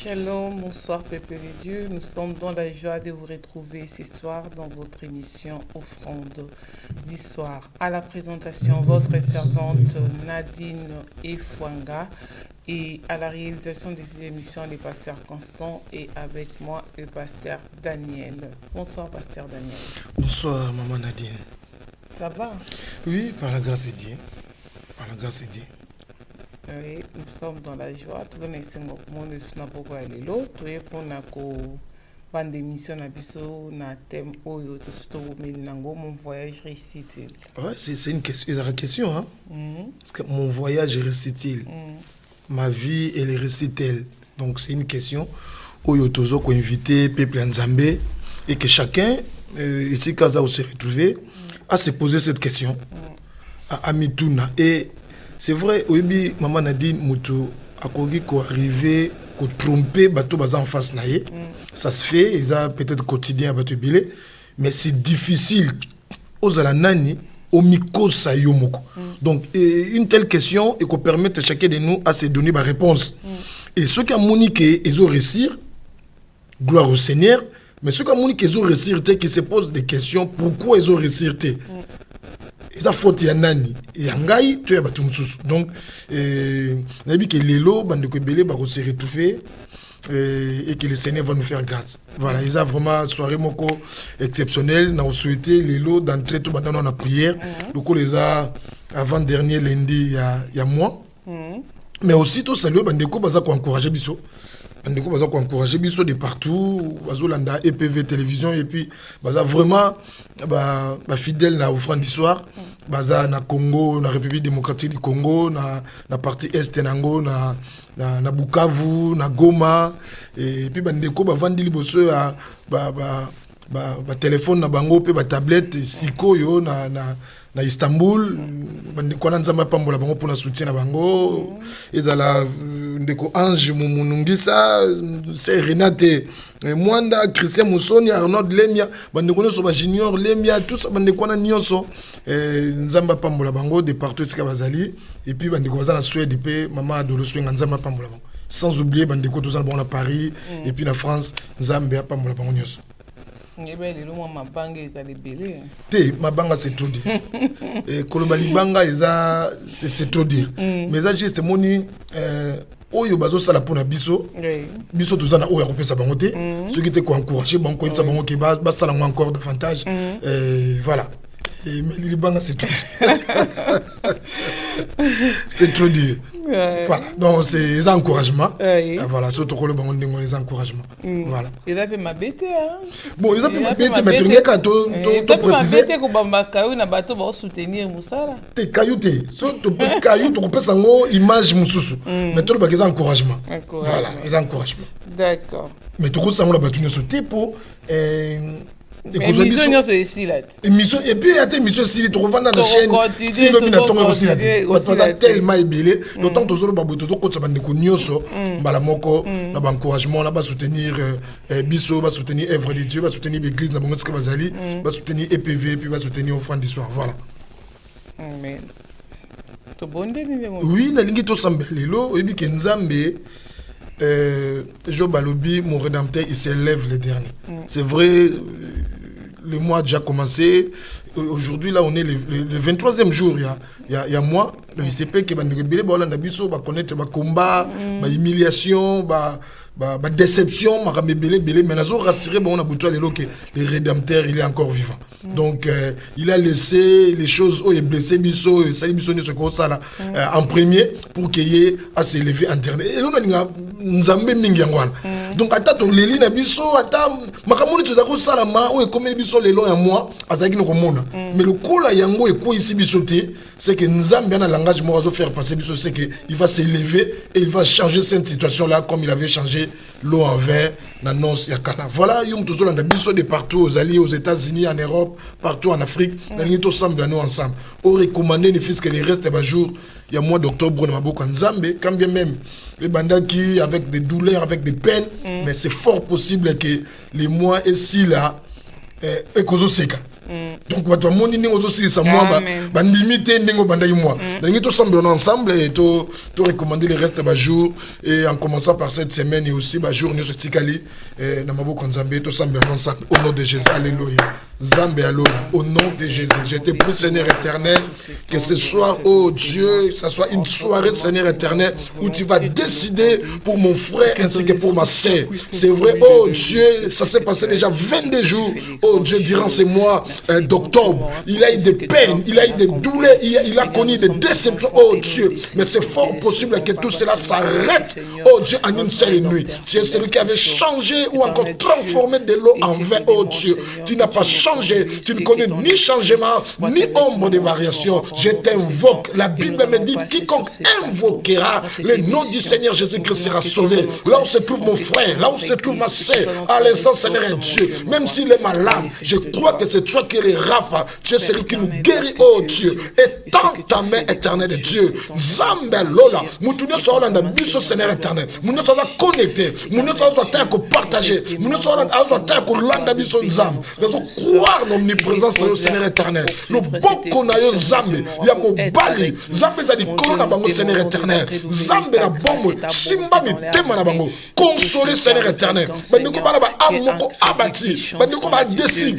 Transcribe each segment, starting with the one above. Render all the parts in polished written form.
Shalom, bonsoir peuple de Dieu. Nous sommes dans la joie de vous retrouver ce soir dans votre émission Offrande d'Histoire. À la présentation, votre servante Nadine Efwanga et à la réalisation de ces émissions, le pasteur Constant et avec moi le pasteur Daniel. Bonsoir pasteur Daniel. Bonsoir maman Nadine. Ça va? Oui, par la grâce de Dieu. Par la grâce de Dieu. Oui, nous sommes dans la joie. Tout le monde est là pour aller l'autre. Tout est pour la émission na thème oyo to mon voyage réussit-il. Ouais, c'est une question hein. Parce que mon voyage réussit-il? Ma vie elle réussit-elle? Donc c'est une question oyo tozo ko inviter peuple nzambe et que chacun ici Kaza où se retrouver à se poser cette question. À Mituna et c'est vrai, oui, maman Nadine, Moutou, à ko arriver, ko tromper, bateau bazan en face naïe. Ça se fait, ils ont peut-être quotidien à bateau bilé, mais c'est difficile aux alanani, au miko sayomoko. Donc, une telle question, et qu'on permette à chacun de nous à se donner ma réponse. Et ceux qui ont moniqué, ils ont réussi, gloire au Seigneur, mais ceux qui ont moniqué, ils ont réussi, qui se posent des questions, pourquoi ils ont réussi? Ils ont faute ya nani ya ngai tu ya batu mususu donc nabi que lelo bande ko belé ba ko se retrouver et que le Seigneur va nous faire grâce. Voilà, ils ont vraiment soirée moko exceptionnelle, n'a souhaité lelo d'entrer tout pendant la prière. Donc les a avant dernier lundi il y a mois. Mais aussi tout saluer bande ko baza ko encourager biso. Bande ko baza ko encourager biso de partout, bazolanda EPV télévision et puis baza vraiment ba fidèle na offrande d'histoire. Baza na Congo, na République démocratique du Congo, na partie est nango na Bukavu, na Goma et puis bandeko ba vandi liboso à ba téléphone na bango pe ba tablette sikoyo na Istanbul bandeko na nzamba pambola bango pour na soutien na bango ezala ndeko Ange Mumunungisa c'est Renate Mwanda Christian Musoni Arnold Lemia bandeko nyonso ba junior Lemia tout ça bandeko na nyonso nzamba pambola bango de partout esika bazali et puis bandeko bazana Suède pe mama Adoloswe nzamba pambola bango sans oublier bandeko tous bango na Paris et puis na France nzamba pambola bango nyonso. Mabanga c'est trop dire. Kolobali banga c'est trop dire. Mais ça juste moni oyo bazo sala pona biso. Biso tozana oyo kopesa bango te. Ceux qui étaient ko encourager bango ko bango ke ba sala encore davantage. Voilà. Mais les banga c'est trop. C'est trop dire. Voilà, donc c'est les encouragements. Voilà, surtout que les encouragements. Voilà. Il a fait ma bête, hein. Bon, il a fait ma bête, mais tu n'as qu'à te préciser. Il a fait ma bête, caillou na bateau pour soutenir Moussala. T'es caillou, surtout que caillou, tu peux s'en image Moussoussou. Mais tu as des encouragements. Voilà, les encouragements. D'accord. Mais tu peux s'en la bateau sauter pour. Émission ici là. Émission et puis il y a des émissions si tu revends dans la chaîne si le bina tombe aussi là. Parce que tellement ébélé, d'autant que toujours babu toujours quand ça va nous nyonso, bala moko, na ba encouragement, na ba soutenir biso, ba soutenir œuvre de Dieu, ba soutenir l'église na bongo bazali, ba soutenir EPV puis ba soutenir offrande d'histoire. Voilà. Amen. To bonde ni ngo. Oui, na lingi to sambelelo, ebi ke nzambe Job Balobi, mon rédempteur, il s'élève le dernier. C'est vrai, le mois a déjà commencé. Aujourd'hui, là, on est le 23e jour, il y a mois. Il se peut que va connaître le combat, l'humiliation, la déception, mais nous rassuré le rédempteur, il est encore vivant. Donc, il a laissé les choses où il est blessé, en premier pour qu'il y ait à s'élever en dernier. Et là, Nzambe mingi yangwana. Donc ata to leli na biso ata makamoni tozako salama o ekomeli biso lelo ya moi azaki no komona. Mais le kola yango eko ici biso te, c'est que Nzambe na langage mo azo faire passer biso, c'est que il va s'élever et il va changer cette situation là comme il avait changé l'eau en vin na noce ya Cana. Voilà yum tozo landa biso de partout aux alliés aux États-Unis, en Europe, partout en Afrique, na ngi to ensemble nous ensemble. On recommandé ne fils que les restes ba jour il y a mois d'octobre na maboko Nzambe quand bien même les bandas qui avec des douleurs, avec des peines, mais c'est fort possible que les mois et si là et kozo seka. Donc bato moni ndingo zo si sa moi ba limiter ndingo banda moi. Ndingo to semble ensemble et to recommander les restes ba jour et en commençant par cette semaine et aussi ba jour nous tikali na maboko nzambe to semble ensemble au nom de Jésus. Alléluia. Zambé alléluia. Au nom de Jésus, je te prie Seigneur éternel que ce soir, oh Dieu, ça soit une soirée Seigneur éternel où tu vas décider pour mon frère ainsi que pour ma sœur. C'est vrai, oh Dieu, ça s'est passé déjà 22 jours, oh Dieu, durant ces mois d'octobre. Il a eu des peines, il a eu des douleurs, il a connu des déceptions, oh Dieu. Mais c'est fort possible que tout cela s'arrête, oh Dieu, en une seule nuit. Tu es celui qui avait changé ou encore transformé de l'eau en vin, oh Dieu. Tu n'as pas changé, tu ne connais ni changement, ni ombre de variation. Je t'invoque. La Bible me dit, quiconque invoquera le nom du Seigneur Jésus-Christ sera sauvé. Là où se trouve mon frère, là où se trouve ma soeur, à l'instant, Seigneur est Dieu. Même s'il est malade, je crois que c'est toi qui es le Rapha. Tu es celui qui nous guérit, oh Dieu. Et tends ta main éternelle de Dieu. Zambé Lola, Moutounio sera dans biso Seigneur éternel. Moutounio sera connecté. Moutounio sera partagé. Moutounio sera landa biso nzam. Croire l'omniprésence au Seigneur éternel. Le bon qu'on a eu Zambé, il y a mon bali. Zambé a dit Corona Bango Seigneur éternel. Zambé la bombe, Simba mi tema na bango. Consoler Seigneur éternel. Bandeko ba ba amoko abati. Bandeko ba desi.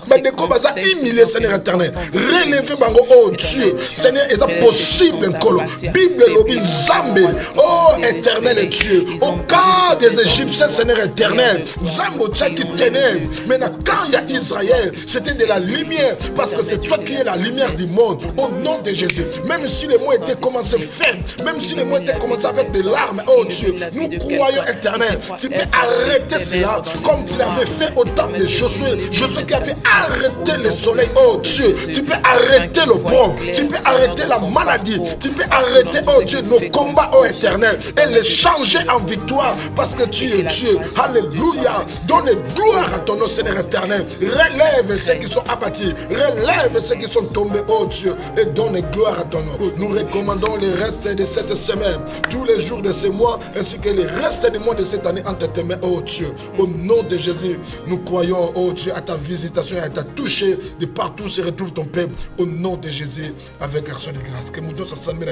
Bandeko ba za humilier Seigneur éternel. Relever bango oh Dieu. Seigneur est possible encore. Bible lobi Zambé. Oh éternel et Dieu. Au cas des Égyptiens Seigneur éternel. Zambo tchaki ténèbres. Maintenant quand il y a Israël, c'était de la lumière, parce que c'est toi qui es la lumière du monde, au nom de Jésus. Même si les mots étaient commencés faibles, même si les mots étaient commencés avec des larmes, oh Dieu, nous croyons éternel. Tu peux arrêter cela comme tu l'avais fait au temps de Josué. Josué qui avait arrêté le soleil, oh Dieu. Tu peux arrêter le bon, tu peux arrêter la maladie, tu peux arrêter, oh Dieu, nos combats, oh éternel, et les changer en victoire, parce que tu es Dieu. Alléluia. Donne gloire à ton nom, Seigneur éternel. Relève ceux qui sont abattus, relève ceux qui sont tombés, oh Dieu, et donne gloire à ton nom. Nous recommandons le reste de cette semaine, tous les jours de ce mois, ainsi que le reste des mois de cette année entre tes mains, oh Dieu. Au nom de Jésus, nous croyons, oh Dieu, à ta visitation et à ta toucher de partout où se retrouve ton peuple. Au nom de Jésus, avec action de grâce. Que nous tous ensemble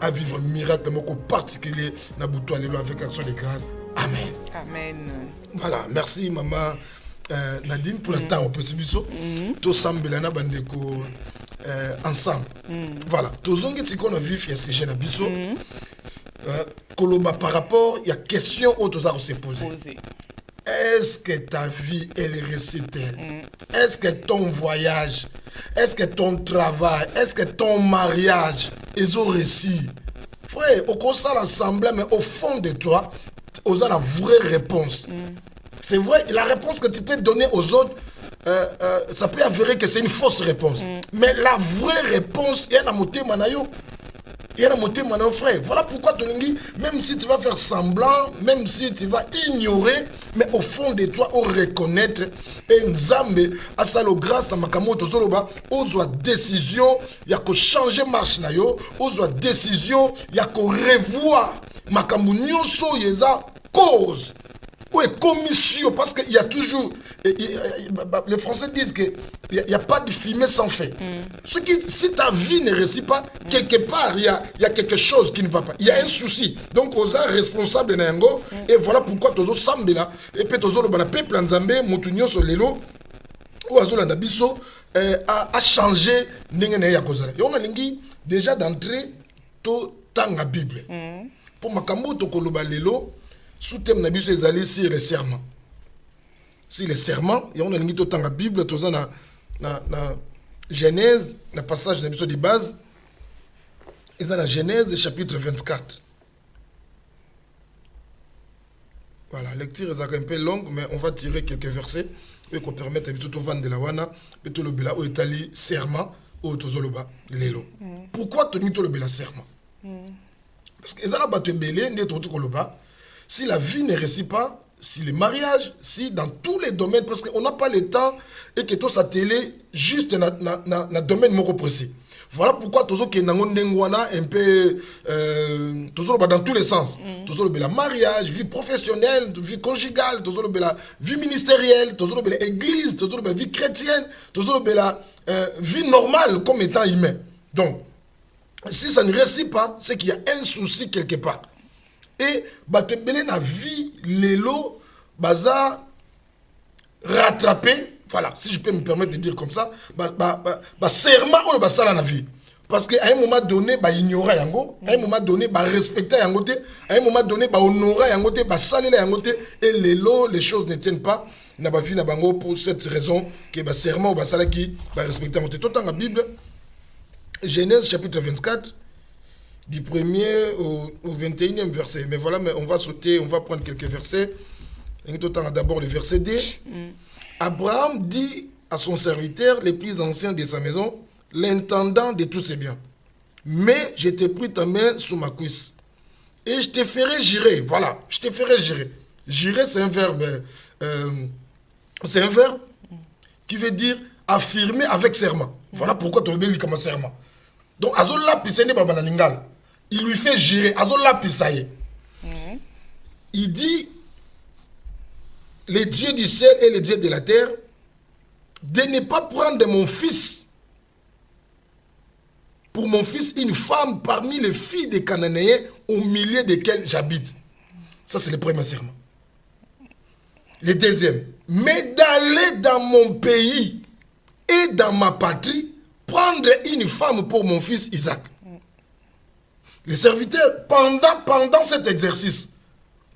à vivre un miracle particulier, avec action de grâce. Amen. Amen. Voilà, merci maman. Nadine pour le temps au Pessibiso, tout semble na bandeko ensemble. Voilà, tout ce qu'on a vu faire ces jeunes abisso, Koloba par rapport, il y a question où tout ça se poser. Est-ce que ta vie elle est récitée? Est-ce que ton voyage, est-ce que ton travail, est-ce que ton mariage ils ont réussi? Frère, au cours ça l'assemblée, mais au fond de toi, aux la vraie réponse. C'est vrai, la réponse que tu peux donner aux autres, ça peut avérer que c'est une fausse réponse. Mais la vraie réponse, il y a un moté manayo. Il y a un moté manayo, frère. Voilà pourquoi Tolingi, même si tu vas faire semblant, même si tu vas ignorer, mais au fond de toi, on reconnaître et Nzambe, à ça le grâce, à Makamoto Zoloba, on doit décision, il y a que changer marche nayo, on doit décision, il y a que revoir Makamunyo so yeza cause. Oui, commission, parce qu'il y a toujours... les Français disent qu'il n'y a pas de fumée sans feu. Si ta vie ne réussit pas, quelque part, il y a quelque chose qui ne va pas. Il y a un souci. Donc, on est responsable de Nango. Et voilà pourquoi Tozo Sambela, et puis Tozo le peuple Nzambe, Motunyo Solelo, ou Azola Nabiso, a changé Nengene Yakozala. Et on a déjà d'entrée, to tanga Bible. Pour Makambo Tokoloba Lelo, sous thème nabiso ezali sur le serment. Si le serment, et on a mis tout dans la Bible, tout ça na Genèse, le passage nabiso de base, et dans la Genèse chapitre 24. Voilà, la lecture est un peu longue, mais on va tirer quelques versets et qu'on permette à tout vendre de la wana, et tout le bila au Italie serment au tozoloba lelo. Pourquoi tu mis tout le bila serment? Parce que ezala bato belé ne tout koloba. Si la vie ne réussit pas, si le mariage, si dans tous les domaines, parce qu'on n'a pas le temps et que tout ça télé juste dans le domaine moko précis. Voilà pourquoi toujours que un peu toujours dans tous les sens. Toujours le mariage, vie professionnelle, vie conjugale, toujours le vie ministérielle, toujours le église, toujours la vie chrétienne, toujours la vie normale comme étant humain. Donc, si ça ne réussit pas, c'est qu'il y a un souci quelque part. Et te belé na vie lelo baza rattraper, voilà, si je peux me permettre de dire comme ça, serment ou basala na vie. Parce qu'à un moment donné, ignorer yango, à un moment donné, respecter yango te, à un moment donné, honorer yango te, saler yango te, et les choses ne tiennent pas. Na ba vie na bango pour cette raison que serment ou basala qui respecter yango te. Tout dans la Bible, Genèse chapitre 24, du 1er au 21e verset. Mais voilà, mais on va sauter, on va prendre quelques versets. D'abord le verset 2. Abraham dit à son serviteur, les plus anciens de sa maison, l'intendant de tous ses biens: mais je t'ai pris ta main sous ma cuisse et je te ferai jurer. Voilà, je te ferai jurer. Jurer, c'est un verbe. C'est un verbe qui veut dire affirmer avec serment. Voilà pourquoi tu veux comme serment. Donc, Azola Pisene Babanalingal, il lui fait jurer. Azola Pisaye. Il dit: les dieux du ciel et les dieux de la terre, de ne pas prendre mon fils, pour mon fils, une femme parmi les filles des Cananéens au milieu desquels j'habite. Ça, c'est le premier serment. Le deuxième: mais d'aller dans mon pays et dans ma patrie, prendre une femme pour mon fils Isaac. Les serviteurs, pendant cet exercice,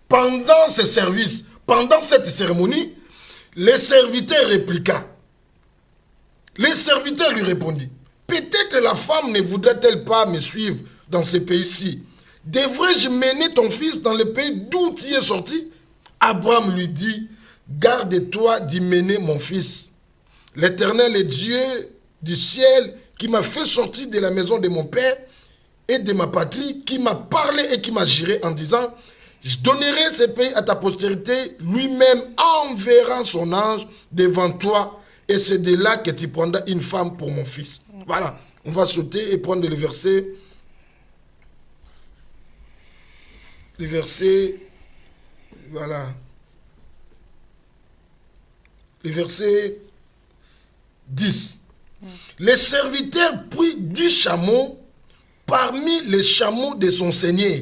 pendant ce service, pendant cette cérémonie, les serviteurs répliqua. Les serviteurs lui répondit: peut-être la femme ne voudrait-elle pas me suivre dans ce pays-ci? Devrais-je mener ton fils dans le pays d'où tu es sorti? Abraham lui dit: garde-toi d'y mener mon fils. L'Éternel est Dieu du ciel qui m'a fait sortir de la maison de mon père et de ma patrie, qui m'a parlé et qui m'a juré en disant: je donnerai ce pays à ta postérité, lui-même enverra son ange devant toi, et c'est de là que tu prendras une femme pour mon fils. Voilà, on va sauter et prendre le verset. Le verset, voilà. Le verset 10. Les serviteurs prirent 10 chameaux parmi les chameaux de son seigneur.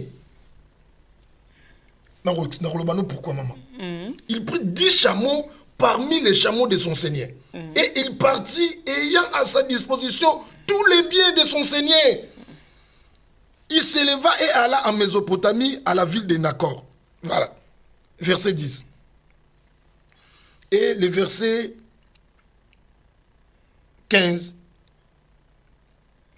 Pourquoi, maman? Il prit 10 chameaux parmi les chameaux de son seigneur. Et il partit ayant à sa disposition tous les biens de son seigneur. Il s'éleva et alla en Mésopotamie, à la ville de Nacor. Voilà. Verset 10. Et le verset 15.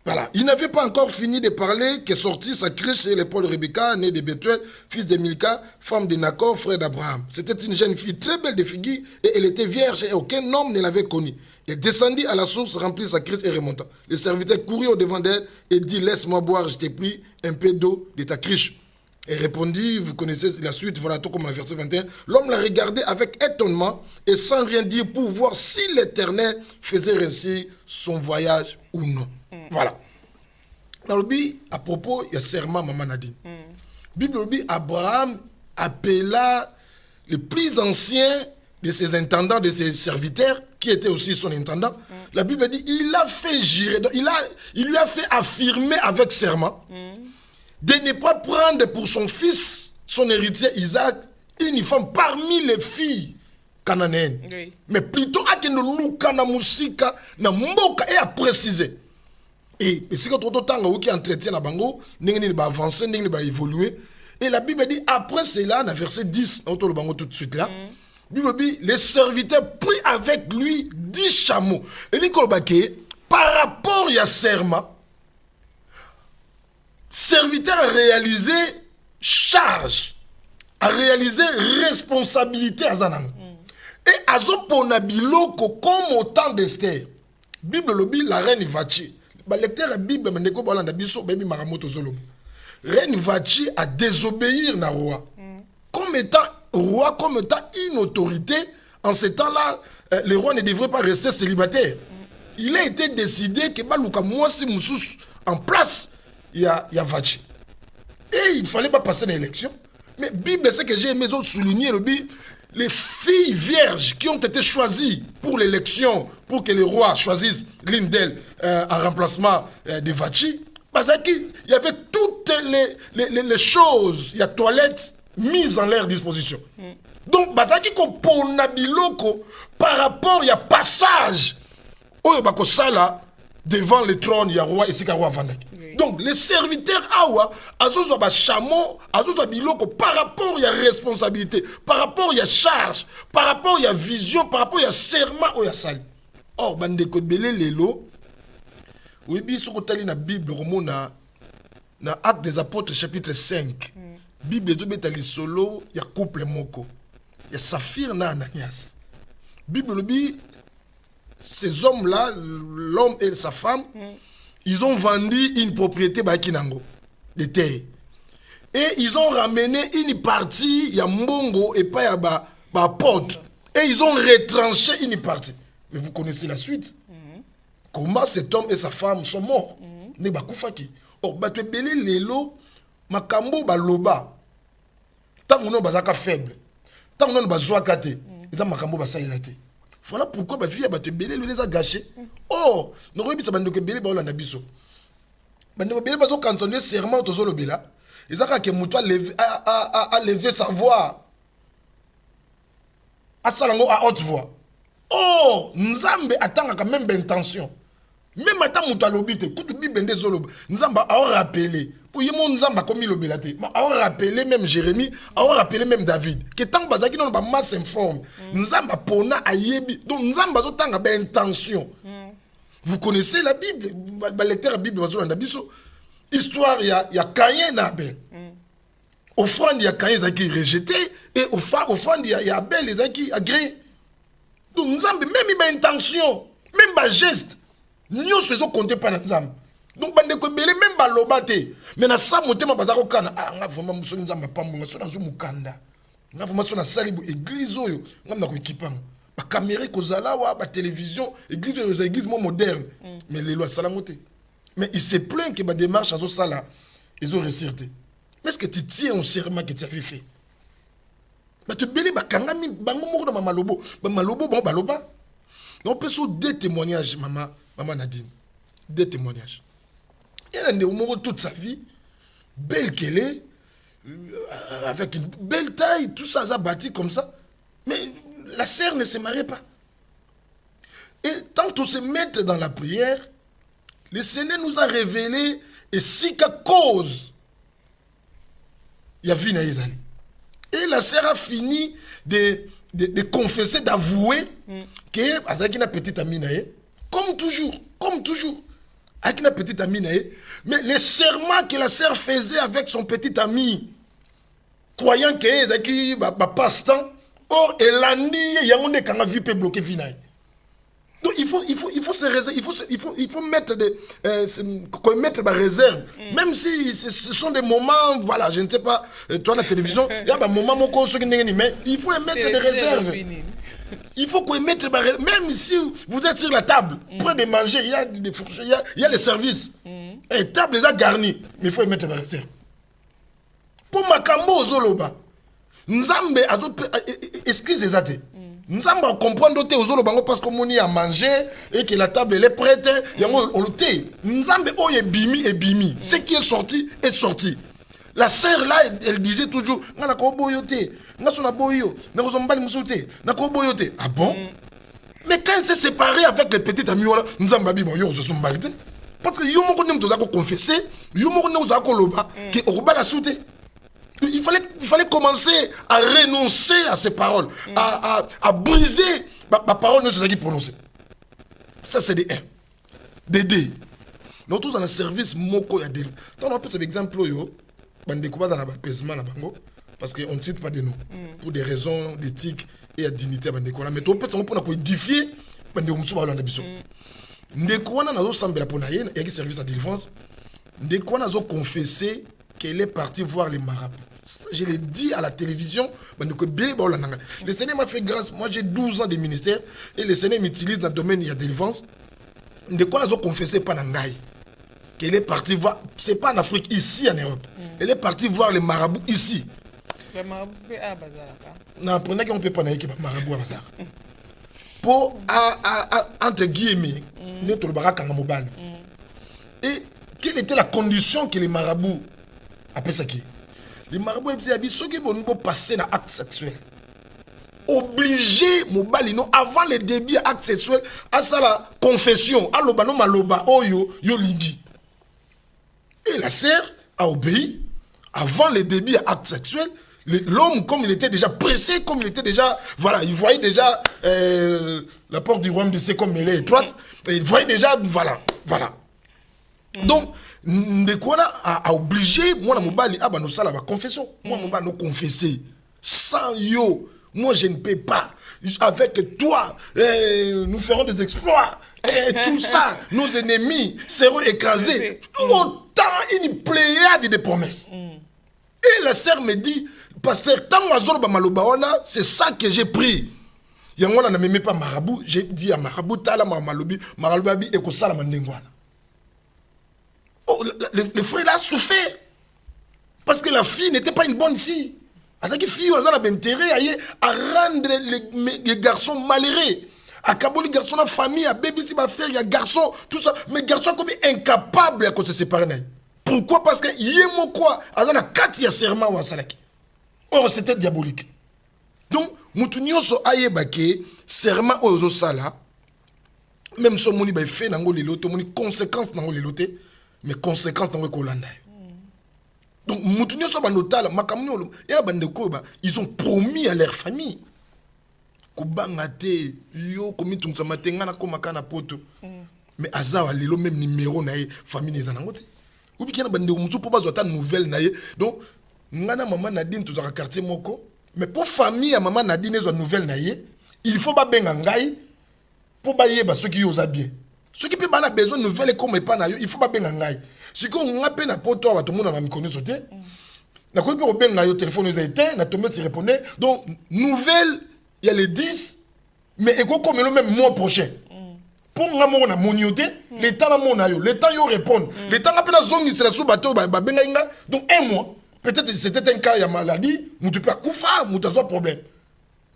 Voilà. Il n'avait pas encore fini de parler que sortit sa cruche chez l'épaule de Rebecca, née de Bethuel, fils de Milka, femme de Nacor, frère d'Abraham. C'était une jeune fille très belle de figure et elle était vierge et aucun homme ne l'avait connue. Elle descendit à la source, remplit sa cruche et remonta. Le serviteur courut au-devant d'elle et dit: laisse-moi boire, je t'ai pris un peu d'eau de ta cruche. Elle répondit, vous connaissez la suite, voilà tout comme le verset 21. L'homme la regardait avec étonnement et sans rien dire pour voir si l'Éternel faisait réussir son voyage ou non. Voilà. Dans le Bible, à propos, il y a serment, maman Nadine. Bible, le Bible, Abraham appela le plus ancien de ses intendants, de ses serviteurs, qui était aussi son intendant. La Bible dit, il a fait jurer, donc il lui a fait affirmer avec serment de ne pas prendre pour son fils, son héritier Isaac, une femme parmi les filles cananéennes. Oui. Mais plutôt à que nous luka na musika na mboka et à préciser. Et si tu as qui entretient la bango, n'engni va avancer, n'engni va évoluer. Et la Bible dit après cela, dans verset 10, on le bango tout de suite là. Bible dit les serviteurs prirent avec lui 10 chameaux. Et dit par rapport à serment, serviteur a réalisé charge, a réalisé responsabilité à Zanang. Et à Zopona Biloko, comme au temps d'Esther, Bible lobby, la reine Vachi. Le lecteur de la Bible, reine Vachi a désobéir na roi. Comme étant roi, comme étant une autorité, en ce temps-là, le roi ne devrait pas rester célibataire. il a été décidé que baluka mwasi mususu en place il y a Vachi. Et il fallait pas passer l'élection. Mais Bible, c'est que j'ai aimé souligner les filles vierges qui ont été choisies pour l'élection, pour que le roi choisisse l'une d'elles en remplacement de Vachi. Parce qu'il y avait toutes les choses, il y a toilettes mises en leur disposition. Donc, Bazaki ko pona biloko par rapport il y a passage oyo bako sala devant le trône il y a roi ici roi Vandaki. Donc les serviteurs awa azozo ba chameau azozo biloko par rapport il y a responsabilité, par rapport il y a charge, par rapport il y a vision, par rapport il y a serment oyo sali. Or bande ko belé lelo oui biso ko tali na Bible romona na Actes des Apôtres chapitre 5. Bible ezobeta lisolo ya couple moko. Il y a Saphir na Ananias. Bible dit, ces hommes-là, l'homme et sa femme, ils ont vendu une propriété à Kinango, de terre. Et ils ont ramené une partie, il y a Mbongo et pas à Pod. Et ils ont retranché une partie. Mais vous connaissez la suite. Comment cet homme et sa femme sont morts. Ne bakufaki. Or, batwe belé lelo, makambo baloba. Tant qu'on bazaka faible. Tant qu'on bazwa kate. Ils ont makambo basa ilate. Voilà pourquoi ma fille a battu belé les a gâchés. Oh, nous avons dit que belé ba olanda biso. Bande belé bazo cantonner serment to zo lobela. Ils a que muto a lever sa voix. A salango à haute voix. Oh, Nzambe attend quand même intention. Même attend muto lobite, kutu bible nde zo lob. Nzamba a rappelé. Pour yemo Nzamba comme il lobela te. A rappelé même Jérémie, a rappelé même David. Que tant bazaki non ba masse informe. Nzamba pona ayebi. Donc Nzamba zo tanga ba intention. Vous connaissez la Bible, ba lecteur la Bible bazo landa biso. Histoire il y a Caïn et Abel. Offrande il y a Caïn qui rejeté et offrande il y a Abel les qui agréé. Donc Nzamba même il ba intention, même ba geste. Nous faisons compter par Nzamba. Donc bande ko belé même ba lobate. Mais na sa motema bazako kana nga vraiment muso Nzamba pambo nga so na zo mukanda. Nga vraiment so na salibu église oyo nga na ko ekipanga. Ba caméra kozala wa ba télévision église moderne. Mais les lois salamoté. Mais il se plaint que ba démarche azo sala ils ont réussirté. Mais est-ce que tu tiens au serment que tu avais fait? Ba te belé ba kangami bango moko na malobo, ba malobo bon baloba. Donc peut sur deux témoignages maman Nadine. Deux témoignages. Elle a une toute sa vie, belle qu'elle est, avec une belle taille, tout ça a bâti comme ça. Mais la sœur ne se mariait pas. Et tant qu'on se met dans la prière, le Seigneur nous a révélé et si qu'à cause, il y a vu Naïzali. Et la sœur a fini de confesser, d'avouer qu'elle a une petite amie Naï, comme toujours. Avec une petite amie Naï. Mais les serments que la sœur faisait avec son petit ami, croyant qu'elle a passe-temps, or elle a dit, il y a un qui a vu peut bloquer Vinaï. Donc il faut se réserver, il faut mettre des réserves. Même si ce sont des moments, voilà, je ne sais pas, toi la télévision, il y a des moments mais il faut mettre des réserves. Il faut qu'on mette, même si vous êtes sur la table, près de manger, il y a des fourchettes, il y a les services. Et table les a garnis, mais il faut mettre des réserves. Pour Makambo Zoloba, Nzambe a excusez les athées. Nzambe a comprendre aux Zoloba parce qu'on y a mangé et que la table elle est prête, il y a un thé. Nzambe o est bimi. Ce qui est sorti est sorti. La sœur là, elle disait toujours, ah bon? Mais quand elle s'est séparée avec les petites amies, nous avons dit, bon, se sont balités. Parce que nous avons confessé, nous avons loba, que Oruba l'a sauté. Il fallait commencer à renoncer à ces paroles, à briser ma parole, nous avons prononcé. Ça, c'est des 1. Des 2. Nous tous dans le service, moko ya des. Tant on appelle cet exemple, on découvre dans l'apaisement, parce qu'on ne cite pas de noms, pour des raisons d'éthique et de dignité. Mais on peut pour édifier, on a Ndekwana nazo sambela pona yena yaki service à délivrance. Ndekwana nazo confessé qu'elle est partie voir les marabouts. Je l'ai dit à la télévision, le Seigneur m'a fait grâce. Moi j'ai 12 ans de ministère et le Seigneur m'utilise dans le domaine de la délivrance. de quoi ils ont confessé par Nangaï qu'elle est partie voir, c'est pas en Afrique, ici en Europe. Elle est partie voir les marabouts ici. Les marabouts à Bazar. Non, apprenez qu'on peut pas naïque les marabouts à Bazar. Pour entre guillemets, notre barak en mobile. Et quelle était la condition que les marabouts appellent ça qui? Les marabouts ils ceux qui vont passer dans l'acte sexuel. Obligé mobile non avant le début acte sexuel à ça la confession à loba non maloba oyo yo lidi. Et la sœur a obéi avant le début acte sexuel. L'homme, comme il était déjà pressé, comme il était déjà, voilà, il voyait déjà la porte du royaume de C comme elle est étroite, et il voyait déjà, voilà. Donc, de quoi là a obligé, moi, mobile, ah bah nous ça la confession, moi, mobile, nous confesser, sans yo, moi, je ne peux pas, avec toi, nous ferons des exploits, et tout ça, nos ennemis seront écrasés. Autant une pléiade de promesses. Et la sœur me dit, pasteur, tant que maloba, c'est ça que j'ai pris. Il y a un n'a même pas marabout, j'ai dit à marabout, tala malobi, marabout et kosala mandengwana. Oh, le frère a souffert. Parce que la fille n'était pas une bonne fille. Alors que fille, elle a intérêt à rendre les garçons malheureux. À Kabul, les garçons, la famille, à bébé, si ma frère, il y a garçons, tout ça. Mais garçons comme incapables à se séparer. Pourquoi? Parce que yémo quoi, elle a 4 serment ou salaki. Or, c'était diabolique. Donc, Moutounio so aye bake, serment ozo sala, même si on a fait nango lilote, on a conséquences nango lilote, mais conséquences nango kolanda. Donc, Moutounio so banotala, makamno, ils ont promis à leur famille. Kobangate, yo, komi tumsamatenga na komakana poto. Mais azawa lilo même numéro na famille les anangote. Ou bien bande musu pour pas zoata nouvelle na donc ngana maman Nadine tout dans quartier moko mais pour famille à maman Nadine zo nouvelle na il faut pas benga ngai pour ba yeba ceux qui osa bien ceux qui peut pas besoin nouvelle comme pas na yo il faut pas benga ngai si ko ngape na poto wa tout monde na me connaît sauter na ko peut benga yo téléphone ils a été na tomber se répondre donc nouvelle il y a les 10 mais eko comme le même mois prochain. Pour nga mo na monioté l'état na mo na yo l'état yo répondre l'état na pena zone c'est la sous bateau ba benga inga donc un mois peut-être c'était un cas ya maladie mutu pas kufa mutu a problème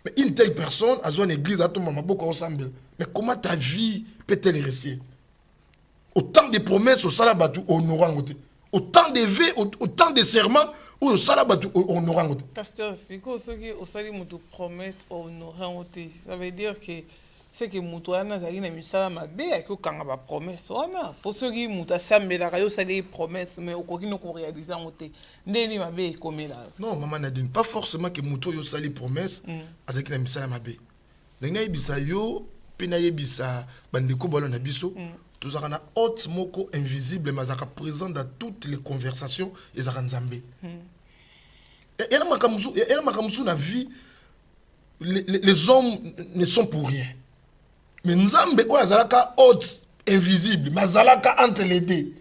mais une telle personne a une église à ton maman beaucoup ensemble mais comment ta vie peut-elle rester autant de promesses au salabatu honorant autant de vœux autant de serments au salabatu honorant pasteur c'est que ce qui au sali mutu promesse honorant ça veut dire que c'est que Moutouana Zali n'a mis ça ma bé avec aucun ba promesse wana pour ceux qui mouta sambela rayo ça des promesses mais au quoi qui nous réaliser en côté ndeni ma bé comme là non maman Nadine pas forcément que Moutou yo sali promesse avec n'a mis ça ma bé ndenge ibisa yo pena yebisa bandeko bolo na biso tous ça na haute moko invisible mais ça présent dans toutes les conversations et ça nzambe et elle m'a comme na vie les hommes ne sont pour rien. Mais Nzambe o azalaka haute invisible, mais azalaka entre les deux.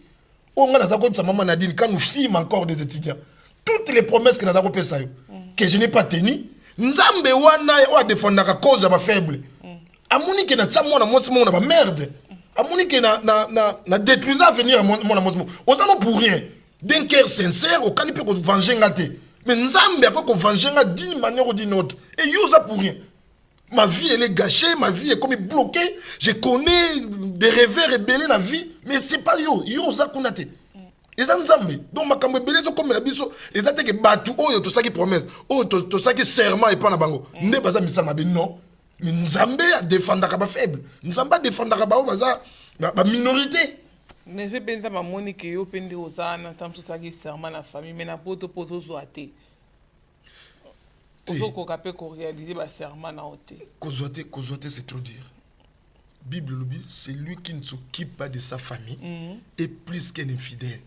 On a zako sa maman Nadine quand nous filmes encore des étudiants. Toutes les promesses que nous avons faites que je n'ai pas tenu, Nzambe wana o a défendre la cause de ma faible. Amoni que na tsamona mosimo na ba merde. Amoni que na détruire avenir mon mosimo. On s'en pour rien. D'un cœur sincère, au canipé ko venger ngate. Mais Nzambe a ko venger ngate d'une manière ou d'une autre. Et yo ça pour rien. Ma vie, elle est gâchée, ma vie est comme bloquée. Je connais des rêves rebelles dans la vie, mais c'est pas yo. Yo, ça qu'on a été. Et ça nous a mis. Donc, ma cambe belé, comme la biso, et ça, que batu, oh, yo, tout ça qui promesse, oh, tout ça qui serment et pas na bango. N'est pas ça, mais ça m'a dit non. Mais Nzambe a défendu la faible. Nzambe a défendu la minorité. Ne sais pas, ma monique, yo, pende aux ânes, tant tout ça qui serment la famille, mais n'a pas de pose aux oatés. Qu'on réaliser le serment na oté. Kozoate, c'est trop dire. Bible lobby, c'est lui qui ne s'occupe pas de sa famille et plus qu'un infidèle.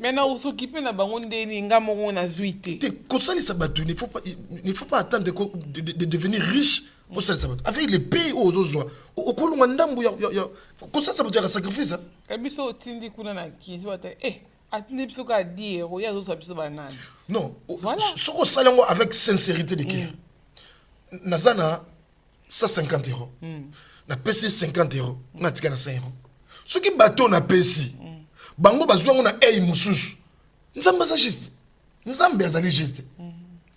Maintenant, on s'occupe de bangon de ngamo na zuité. Il ne faut pas attendre de devenir riche pour ça. Avec les pays aux autres, au kolumandambu ya comme ça peut être un sacrifice. Kabiso tindi kuna na kizwate non, ce qu'on sait avec sincérité de cœur. Nazana 150 €. na pesi 50 euros na tika na 100 euros soki bato na pesi bango bazwango na ei mususu nzambe aza juste nzambe azali juste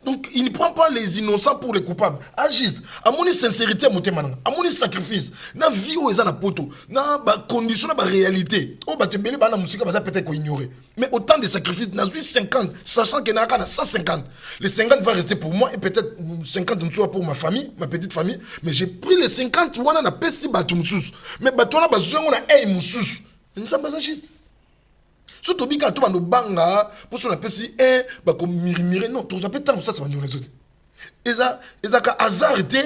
donc il ne prend pas les innocents pour les coupables a juste amoni sincérité motema nanga amoni sacrifice na vie o eza na poto na ba condition na ba réalité o bato bele bana musika baza peut-être ko ignorer mais autant de sacrifices na 50 sachant que na 150 les 50 va rester pour moi et peut-être 50 mtsua pour ma famille ma petite famille mais j'ai pris les 50 wana na pesi bato mususu mais bato na bazongo na ei mususu nzambe aza juste surtout bika to bando banga pour sur la pesi ba ko mirimire non to zapé tant ça ça va nous les autres eza ka hasard été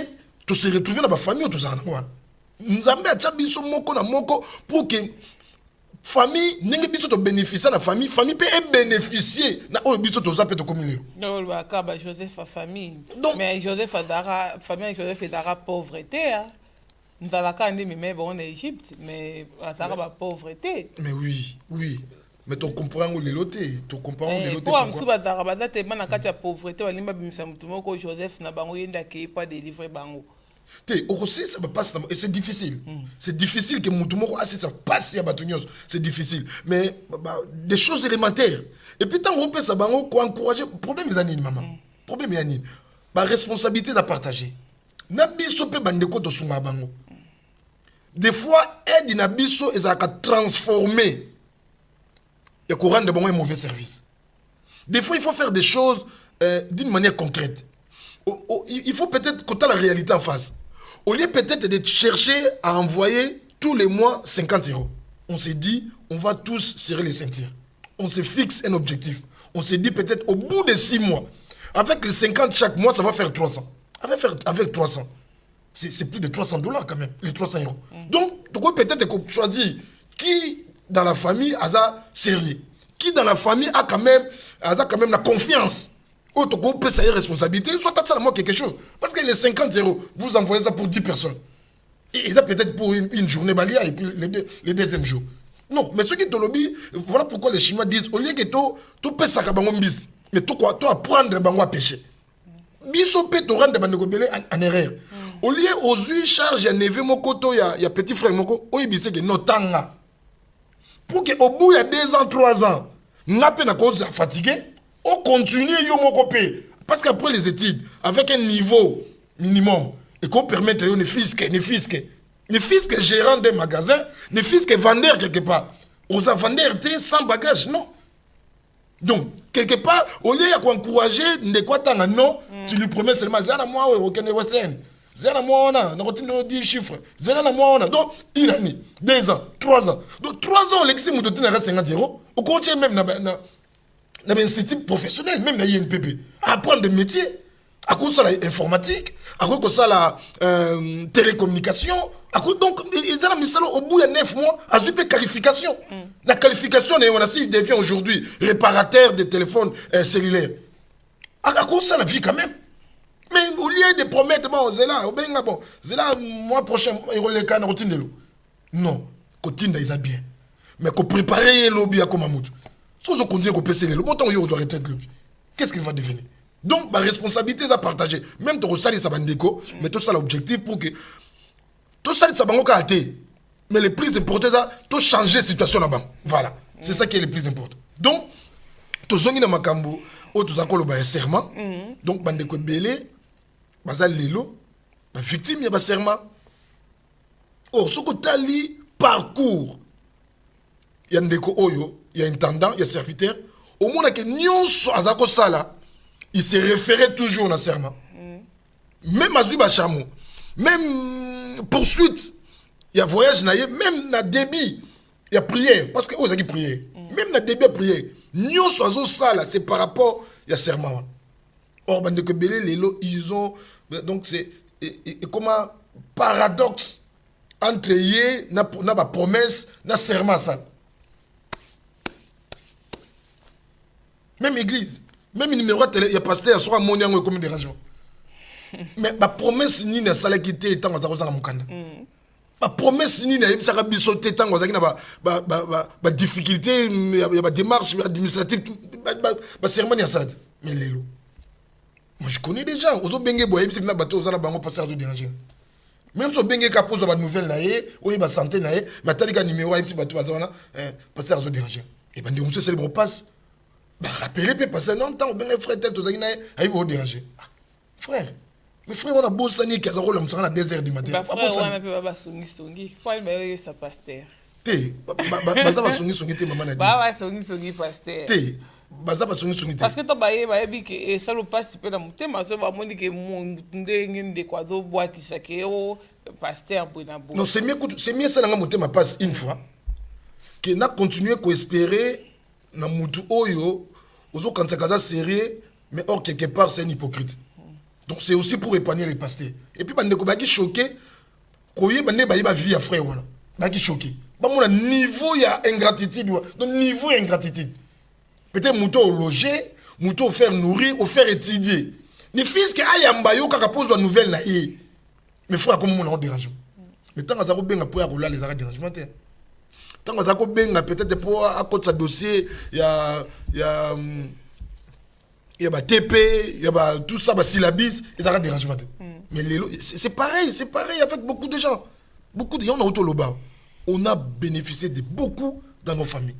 to se retrouver dans ba famille to ça na wana nzambe acha biso moko na moko pour que famille ningi biso to bénéficier na famille peut bénéficier na o biso to zapé to komilelo non ba ka ba Joseph famille donc mais Joseph Adara famille Joseph Adara pauvreté hein nous allons quand même mais bon en Égypte mais Adara ba pauvreté mais oui mais tu comprends où les lotés, tu comprends où les lotés. Pourquoi Msuba Darabada te mana kacha pauvreté walimba bimisa mutumo ko Joseph na bango yenda ke pas délivrer bango. Té aussi ça va passer et c'est difficile. C'est difficile que mutumo ko assez ça passe ya batunios, c'est difficile mais des choses élémentaires. Et puis tant on peut ça bango ko encourager problème les anines maman. Problème les anines. Ba responsabilité à partager. Na biso pe bandeko to sunga bango. Des fois aide na biso ezaka transformer. Il y a courant de bon et mauvais service. Des fois, il faut faire des choses d'une manière concrète. Il faut peut-être que tu as la réalité en face. Au lieu peut-être de chercher à envoyer tous les mois 50 euros, on s'est dit, on va tous serrer les ceintures. On se fixe un objectif. On s'est dit peut-être au bout de 6 mois, avec les 50 chaque mois, ça va faire 300. Avec 300. C'est plus de 300 $ quand même, les 300 euros. Donc, tu peux peut-être choisir qui dans la famille a sérieux, qui dans la famille a quand même la confiance. Autre qu'on peut savoir responsabilité, soit t'as ça moi quelque chose. Parce que les 50 euros, vous envoyez ça pour 10 personnes. Et ça peut-être pour une journée balia et puis le deuxième jour. Non, mais ceux qui te lobby, voilà pourquoi les Chinois disent au lieu que tu peux ça bis, mais tu apprendre le bango à pêcher. Biso peut te rendre bango en erreur. Au lieu aux 8 charges, il y a neve moko to il y a petit frère moko, o ibise que notanga. Pour qu'au bout il y a 2 ans, 3 ans, n'a pas cause fatigué, on continue yo moko pe. Parce qu'après les études, avec un niveau minimum, et qu'on permette de ne fils que gérant des magasins, ne fils que vendeur quelque part. Aux vendeurs sans bagage, non. Donc, quelque part, au lieu d'encourager, non, tu lui promets seulement, zana moi, aucun Western. Zana moi, on a 10 chiffres. Zana moi, on a. Donc, il a mis 2 ans, 3 ans. Donc, 3 ans, l'exi moutotin à 50 euros. Au coach, même dans un institut professionnel, même dans l'INPP, à apprendre des métiers, à cause de l'informatique, à cause de la télécommunication. Donc, ils ont mis ça au bout de 9 mois, à une qualification. La qualification, on a si devient aujourd'hui réparateur de téléphones cellulaires. À cause de la vie quand même. Mais au lieu de promettre, bon, c'est là, mois prochain, il y aura les cas de routine de l'eau. Non, routine ils ont bien. Mais qu'on prépare le lobby à Komamout. Si on continue à passer le lobby, autant il y aura retraite le lobby. Qu'est-ce qu'il va devenir? Donc, ma responsabilité est à partager. Même ton salaire, ça va déco, mais tout ça, l'objectif pour que. Tout ça, ça va être. Mais le plus important, c'est de changer la situation là-bas. Voilà. C'est ça qui est le plus important. Donc, tout ça, dans ma cambo, tout ça, c'est un serment. Donc, bandeko belé. Bazal lelo, la victime y a serment. Oh, ce que tu as lu, parcours. Il y a un déco oyo, il y a un intendant, il y a un serviteur. Au moins, que nyonso azako sala, il se référait toujours au serment. Même Azuba Chamou, même poursuite, il y a voyage, même na débit, il y a prière. Parce que oh, ça prière. Même na débit, prière. Nyonso azako sala, c'est par rapport, il y a serment. Or, bandeko belé, lelo, ils ont. Donc, c'est comment paradoxe entre yé, na promesse, na serment ça. Même église, même numéro de télé, il y a pasteur, il y a un comme dérangement. Mais ma promesse, ni na sala quitté, étant dans la mukanda. Ma promesse, ni na yebisa bisoté, tant que difficulté, il y a des démarches administratives, serment, il y a ça. Mais lelo. Moi, je connais des gens. Ozo benge boye, c'est na bateau, ozo na bango passer à déranger. Même si on a posé une nouvelle, ou une santé, mais il numéro, il y a pasteur a dérangé. Et bien, on se le passe. Rappelez, parce que non, tant que frère, il va déranger. Frère, mais frère, on a beau s'en qui a rôle à 2 h du matin. Frère, on a pas songi. Pourquoi il y a pasteur? Té, ça va songi, maman a dit. Bah, songi, pasteur. Té. Parce que tu as dit que ça le passe dans mon thème, ça va dire que mon de quoi boîte qui s'est pasteur pour na non, c'est mieux ça dans mon thème passe une fois que n'a continué à espérer na mutu oyo ozo quand ça sérieux mais or quelque part c'est un hypocrite. Donc c'est aussi pour épargner les pasteurs. Et puis bande ko ba ki choqué koye bande ba yeba vie à frère wana. Ba ki choqué. Ba mon niveau ya ingratitude, donc niveau ingratitude. Peut-être mouton au loger, mouton au faire nourrir, au faire étudier. Les fils qui aillent en bayo quand pose la nouvelle là mais frère comme on a dérangement. Mais tant que ça bien pour rouler les arrêts dérangement. Tant que ça bien peut-être pour à côté sa dossier il y a TP, il y a tout ça syllabis les arrêts dérangement. Mais c'est pareil avec beaucoup de gens. Beaucoup de gens on a bénéficié de beaucoup dans nos familles.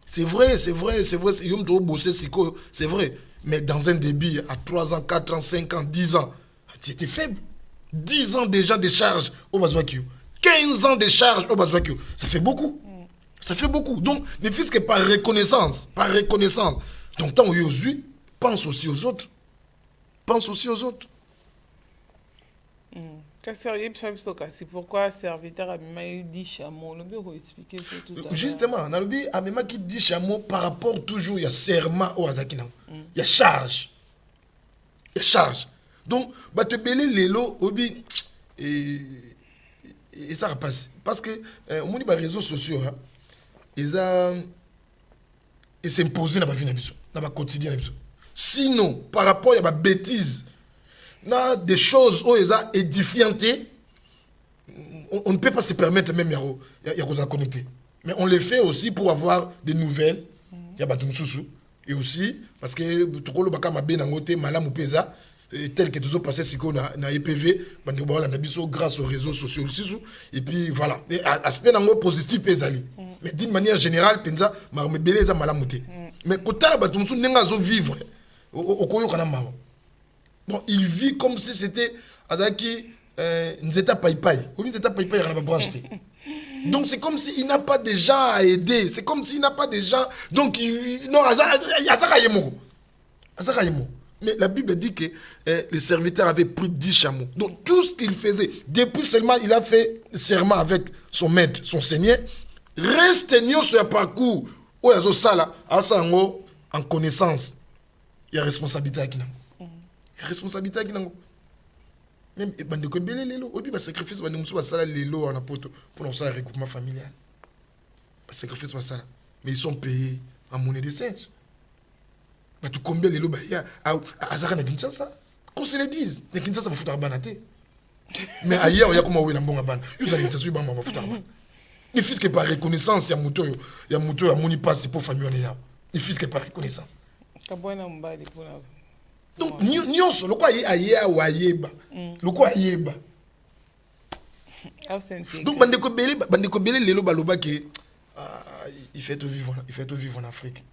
C'est vrai, c'est vrai. Mais dans un débit, à 3 ans, 4 ans, 5 ans, 10 ans, c'était faible. 10 ans déjà de charges au Bazouakio. 15 ans de charges au Bazouakio. Ça fait beaucoup. Ça fait beaucoup. Donc, ne fût-ce que par reconnaissance. Donc, tant que pense aussi aux autres. C'est pourquoi serviteur a même dit chameau. On peut expliquer tout ça. Justement, on a dit a même qui dit chameau par rapport toujours il y a serment au Azakina. Il y a charge. Donc, bah te belé lelo obi et ça passe parce que on dit les réseaux sociaux ils s'imposent dans la vie dans la quotidien. Sinon, par rapport à la bêtise na des choses où ils sont édifiantes, on ne peut pas se permettre même de connecter. Mais on les fait aussi pour avoir des nouvelles. Il y a des sousou. Et aussi, parce que tout le monde a bien angoté, malam ou pesa, tel que tout passé si on a EPV, grâce aux réseaux sociaux. Et puis voilà. Aspect positif pesali. Mais d'une manière générale, penza, mais beleza malamouté. Mais quand tu as vivre, au koyo kanama. Bon, il vit comme si c'était Azaki Nzeta Paipai. Ou Nzeta Paipai, il n'a pas branché. Donc c'est comme s'il n'a pas de gens à aider. C'est comme s'il n'a pas de gens. Donc, non, mais la Bible dit que les serviteurs avaient pris 10 chameaux. Donc tout ce qu'il faisait, depuis seulement il a fait serment avec son maître, son seigneur, reste sur le parcours. Où il y a ça là, en connaissance, il y a responsabilité à qui responsabilité qui n'ango même bande ko belé lelo obi ba sacrifice bande musu ba sala lelo en apoto pour nos regroupement familial ba sacrifice ba sala mais ils sont payés en monnaie de singe ba tu combien lelo ba ya azaka na Kinshasa qu'on se le dise na Kinshasa ba futa banate mais ailleurs il y a comme wela mbonga bana yo za Kinshasa ba ba futa bana ni fils que par reconnaissance ya muto ya moni passe pour famille on ya ni fils que par reconnaissance kabona mbali pour donc nyonso loko ayeba loko ayeba donc bandeko belé lelo baloba ke il fait tout vivre en Afrique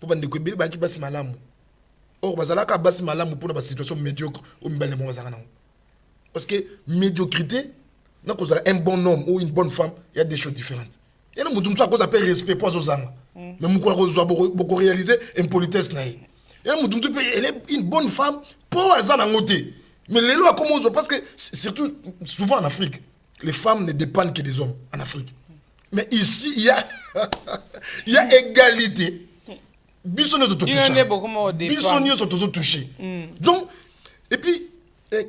pour bandeko belé ba ki basi malamu or bazalaka basi malamu pour la situation médiocre au mbale mo bazana parce que médiocrité na cause un bon homme ou une bonne femme il y a des choses différentes il y a mutu mtu akoza pe respect pour zozanga mais muko akoza beaucoup réaliser impolitesse nae. Elle est une bonne femme pour Azanangote. Mais les lois comment parce que surtout souvent en Afrique, les femmes ne dépendent que des hommes en Afrique. Mais ici il y a égalité. Bisonne de tout touché. Donc et puis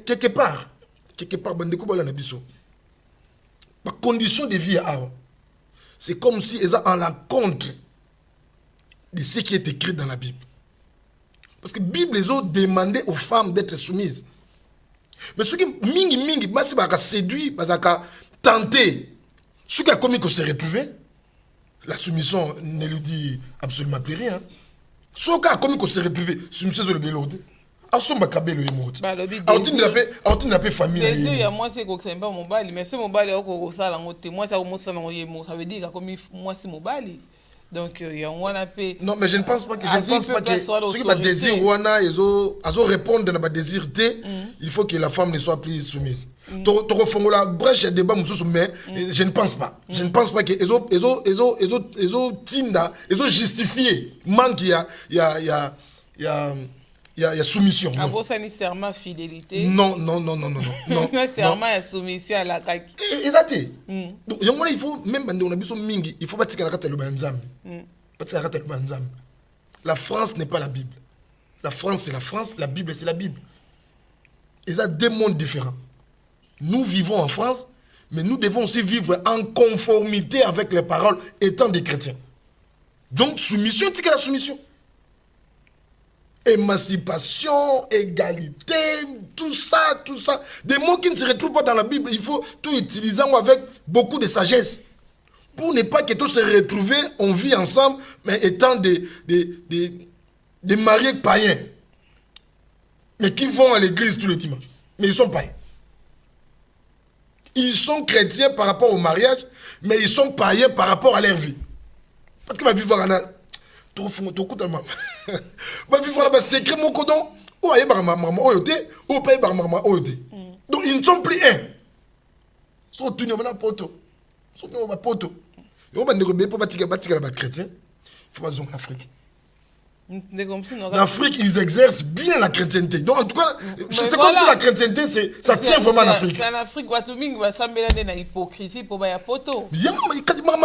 quelque part bandeko bala na biso. Ma condition de vie c'est comme si ils sont en la contre de ce qui est écrit dans la Bible. Parce que la Bible les a demandé aux femmes d'être soumises. Mais ceux qui mingi basi baka séduit, baka tenté, ceux qui a commis qu'on s'est retrouvé, la soumission ne lui dit absolument plus rien. Ceux qui a commis qu'on s'est retrouvé, soumission sur le bélodé. asomba kabelo yemoti balobi aotinda pe famille désir ya moi c'est que pas mobali mais c'est mobali oko sala ngote moi ça mo sala ngoyemo ça veut dire comme moi c'est mobali donc il y a un peu non mais je ne pense pas que ce qui va désir wana azo répondre na ba désir té il faut que la femme ne soit plus soumise to fongola brèche débat mususu mais je ne pense pas que ezo tinda ezo justifier manque il y a soumission. Ah bon, ça n'est serment fidélité. Non. Serment et soumission à la kaki. Exact. Donc, il faut même quand on a besoin mingi, il faut pas tirer la carte le banzam. La France n'est pas la Bible. La France c'est la France, la Bible c'est la Bible. Ils ont deux mondes différents. Nous vivons en France, mais nous devons aussi vivre en conformité avec les paroles étant des chrétiens. Donc soumission, tirer la soumission. Émancipation, égalité, tout ça. Des mots qui ne se retrouvent pas dans la Bible, il faut tout utiliser avec beaucoup de sagesse. Pour ne pas que tous se retrouvent, on vit ensemble, mais étant des mariés païens. Mais qui vont à l'église tous les dimanches. Mais ils sont païens. Ils sont chrétiens par rapport au mariage, mais ils sont païens par rapport à leur vie. Parce que ma vie va en donc ils ne sont plus un. En Afrique, ils exercent bien la chrétienté. Donc, en tout cas, je sais comme si la chrétienté, ça tient vraiment en Afrique. En Afrique, il y a une hypocrisie pour la poto. Il y a une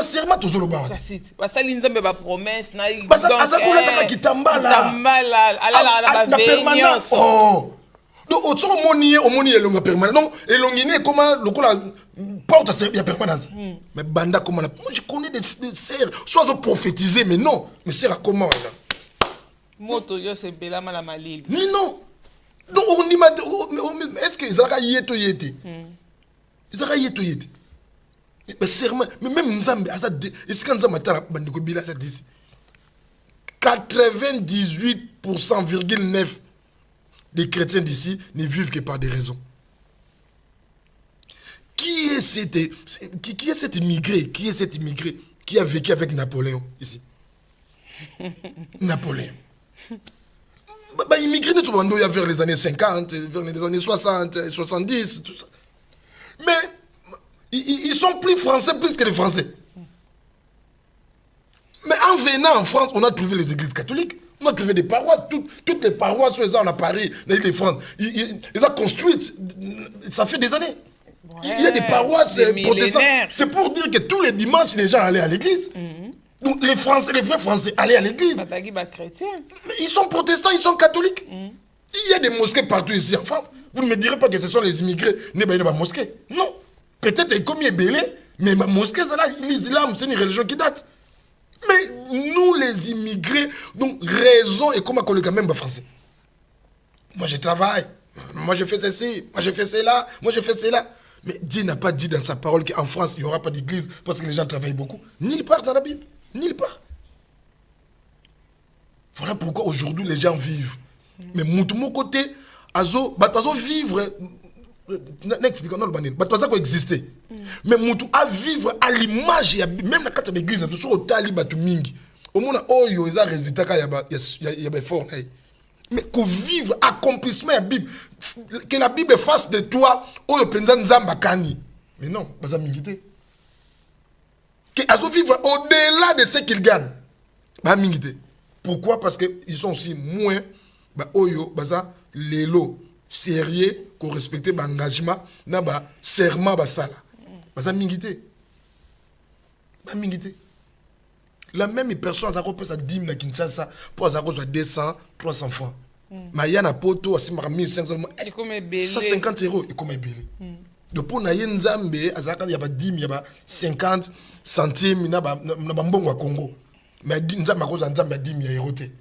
serment tout le monde. Il y a une promesse. Il y a une permanence. Donc, au sein de il y a permanence. Donc, il y a comment il y a permanence. Mais banda, comment je connais des sœurs, soit prophétisées, mais non. Mais c'est comment Moto yo c'est bela mala malil. Non. Donc on dit est-ce que ils ont yeto yete? Ils ont yeto yete. Mais serment, mais même Nzambe asa est-ce que Nzambe tala bandiko bila ça dit 98,9% des chrétiens d'ici ne vivent que par des raisons. Qui est cet immigré qui a vécu avec Napoléon ici? Napoléon. Immigrés vers les années 50, vers les années 60, 70, tout ça. Mais ils sont plus français plus que les Français. Mais en venant en France, on a trouvé les églises catholiques, on a trouvé des paroisses, toutes les paroisses sont à Paris, les France. Ils ont construit, ça fait des années. Ouais, il y a des paroisses protestantes. C'est pour dire que tous les dimanches, les gens allaient à l'église. Donc les Français, les vrais Français allaient à l'église. Ils sont protestants, ils sont catholiques. Il y a des mosquées partout ici en France. Vous ne me direz pas que ce sont les immigrés nés dans la mosquée. Non. Peut-être comme il est belé, mais la mosquée, l'islam, c'est une religion qui date. Mais nous, les immigrés, donc raison et comment on est quand même français. Moi, je travaille. Moi, je fais ceci. Moi, je fais cela. Moi, je fais cela. Mais Dieu n'a pas dit dans sa parole qu'en France, il n'y aura pas d'église parce que les gens travaillent beaucoup. Nulle part dans la Bible. Nulle part. Voilà pourquoi aujourd'hui les gens vivent. Mais mon côté, azo vivre, n'expliquons pas le bateau ça exister. Mais Moutou a vivre à l'image, même la carte de l'église, sur le tali batu mingi. Au monde oyo ils ont résultat il y a fort. Mais que vivre accomplissement la Bible, que la Bible fasse de toi oyo penza nzamba kani. Mais non, baza mingité. Que azo vivre au-delà de ce qu'ils gagnent. Ba mingité. Pourquoi? Parce que ils sont aussi moins ba oyo baza lelo sérieux qu'on respecte ba engagement na ba serment ba sala. Baza mingité. Ba mingité. La même personne a repris sa dîme na Kinshasa pour avoir 200, 300 francs. Mais il y a un poteau à 1500 150 euros et comme belé. Donc pour na yenzambe azaka il y a 10 il y a 50 centimes na ba mbongo Congo. Mais nzambe cause nzambe 10 euros té.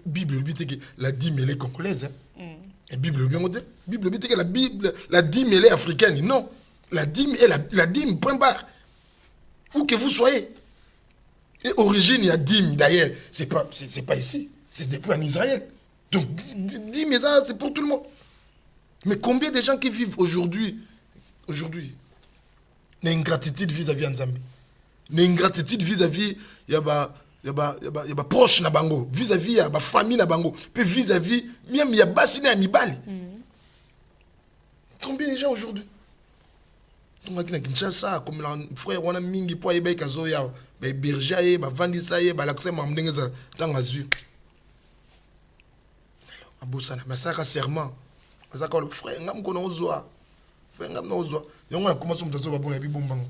Bible dit que la dîme elle est congolaise. Et Bible bien dit. Bible dit que la dîme elle est africaine. Non, la dîme est la dîme point barre. Où que vous soyez. Et origine il y a dîme d'ailleurs, c'est pas ici, c'est depuis en Israël. Donc, dis, mais ça, c'est pour tout le monde. Mais combien de gens qui vivent aujourd'hui, l'ingratitude vis-à-vis Nzambe, l'ingratitude vis-à-vis, il y a proche na bango, vis-à-vis, il y a famille na bango, puis vis-à-vis, même il y a bassiné à Mibali. Combien de gens aujourd'hui? Donc, à Kinshasa, comme le frère, on a mingi po yeba kazoya, ba berger, ba vandisa ye, ba l'accès mamdengeza, tant azu. Abosana, mais ça a serment. Ça a le frère, ngam kono ozwa. Frère ngam na ozwa. Yongo na commence mutazo ba bon ya bi bombango.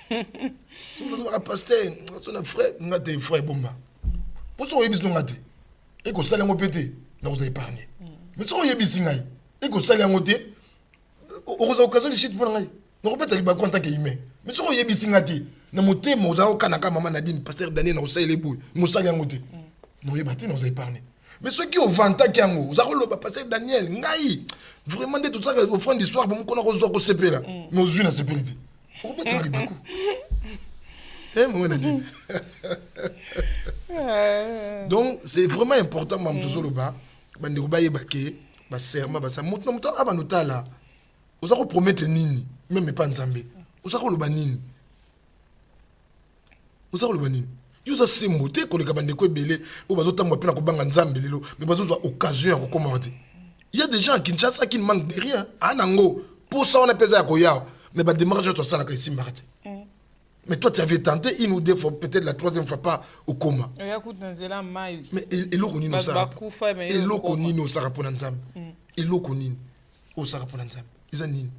Mutazo ba pasteur, son frère, ngate frère bomba. Pour ça yebis no ngate. Et ko sala ngopete, na vous épargner. Mais ça yebis ngai. Et ko sala ngote, aux occasions de shit pour ngai. Na kopeta li ba konta ke humain. Mais ça yebis ngate. Na motema ozao kanaka maman Nadine, pasteur Daniel na osala lebou. Mosala ngote. No yebati na vous épargner. Mais ceux qui ont vanté qui ont vous avez le pasteur Daniel ngai vraiment de tout ça au fond d'histoire bon qu'on a reçu au CP là mais aux unes à CP dit on peut tirer beaucoup moi on a dit donc c'est vraiment important mam tout le bas bande roba yebake ba serment ba ça monte aba notala vous avez promettre nini même pas Nzambe vous avez le banini vous avez le banini yuza sembote ko le kabande ko belé ou bazotamba pena ko banga Nzambe lelo mais bazozwa occasion ya ko commenter. Il y a des gens à Kinshasa qui ne manquent de rien anango pour ça on a pesé à koya mais ba démarrage toi ça la ici marate. Mais toi tu avais tenté une ou deux fois peut-être la troisième fois pas au coma. Mais et lo konino ça. Et lo konino ça rapona Nzambe. Et lo konino o ça rapona Nzambe. Ils nini.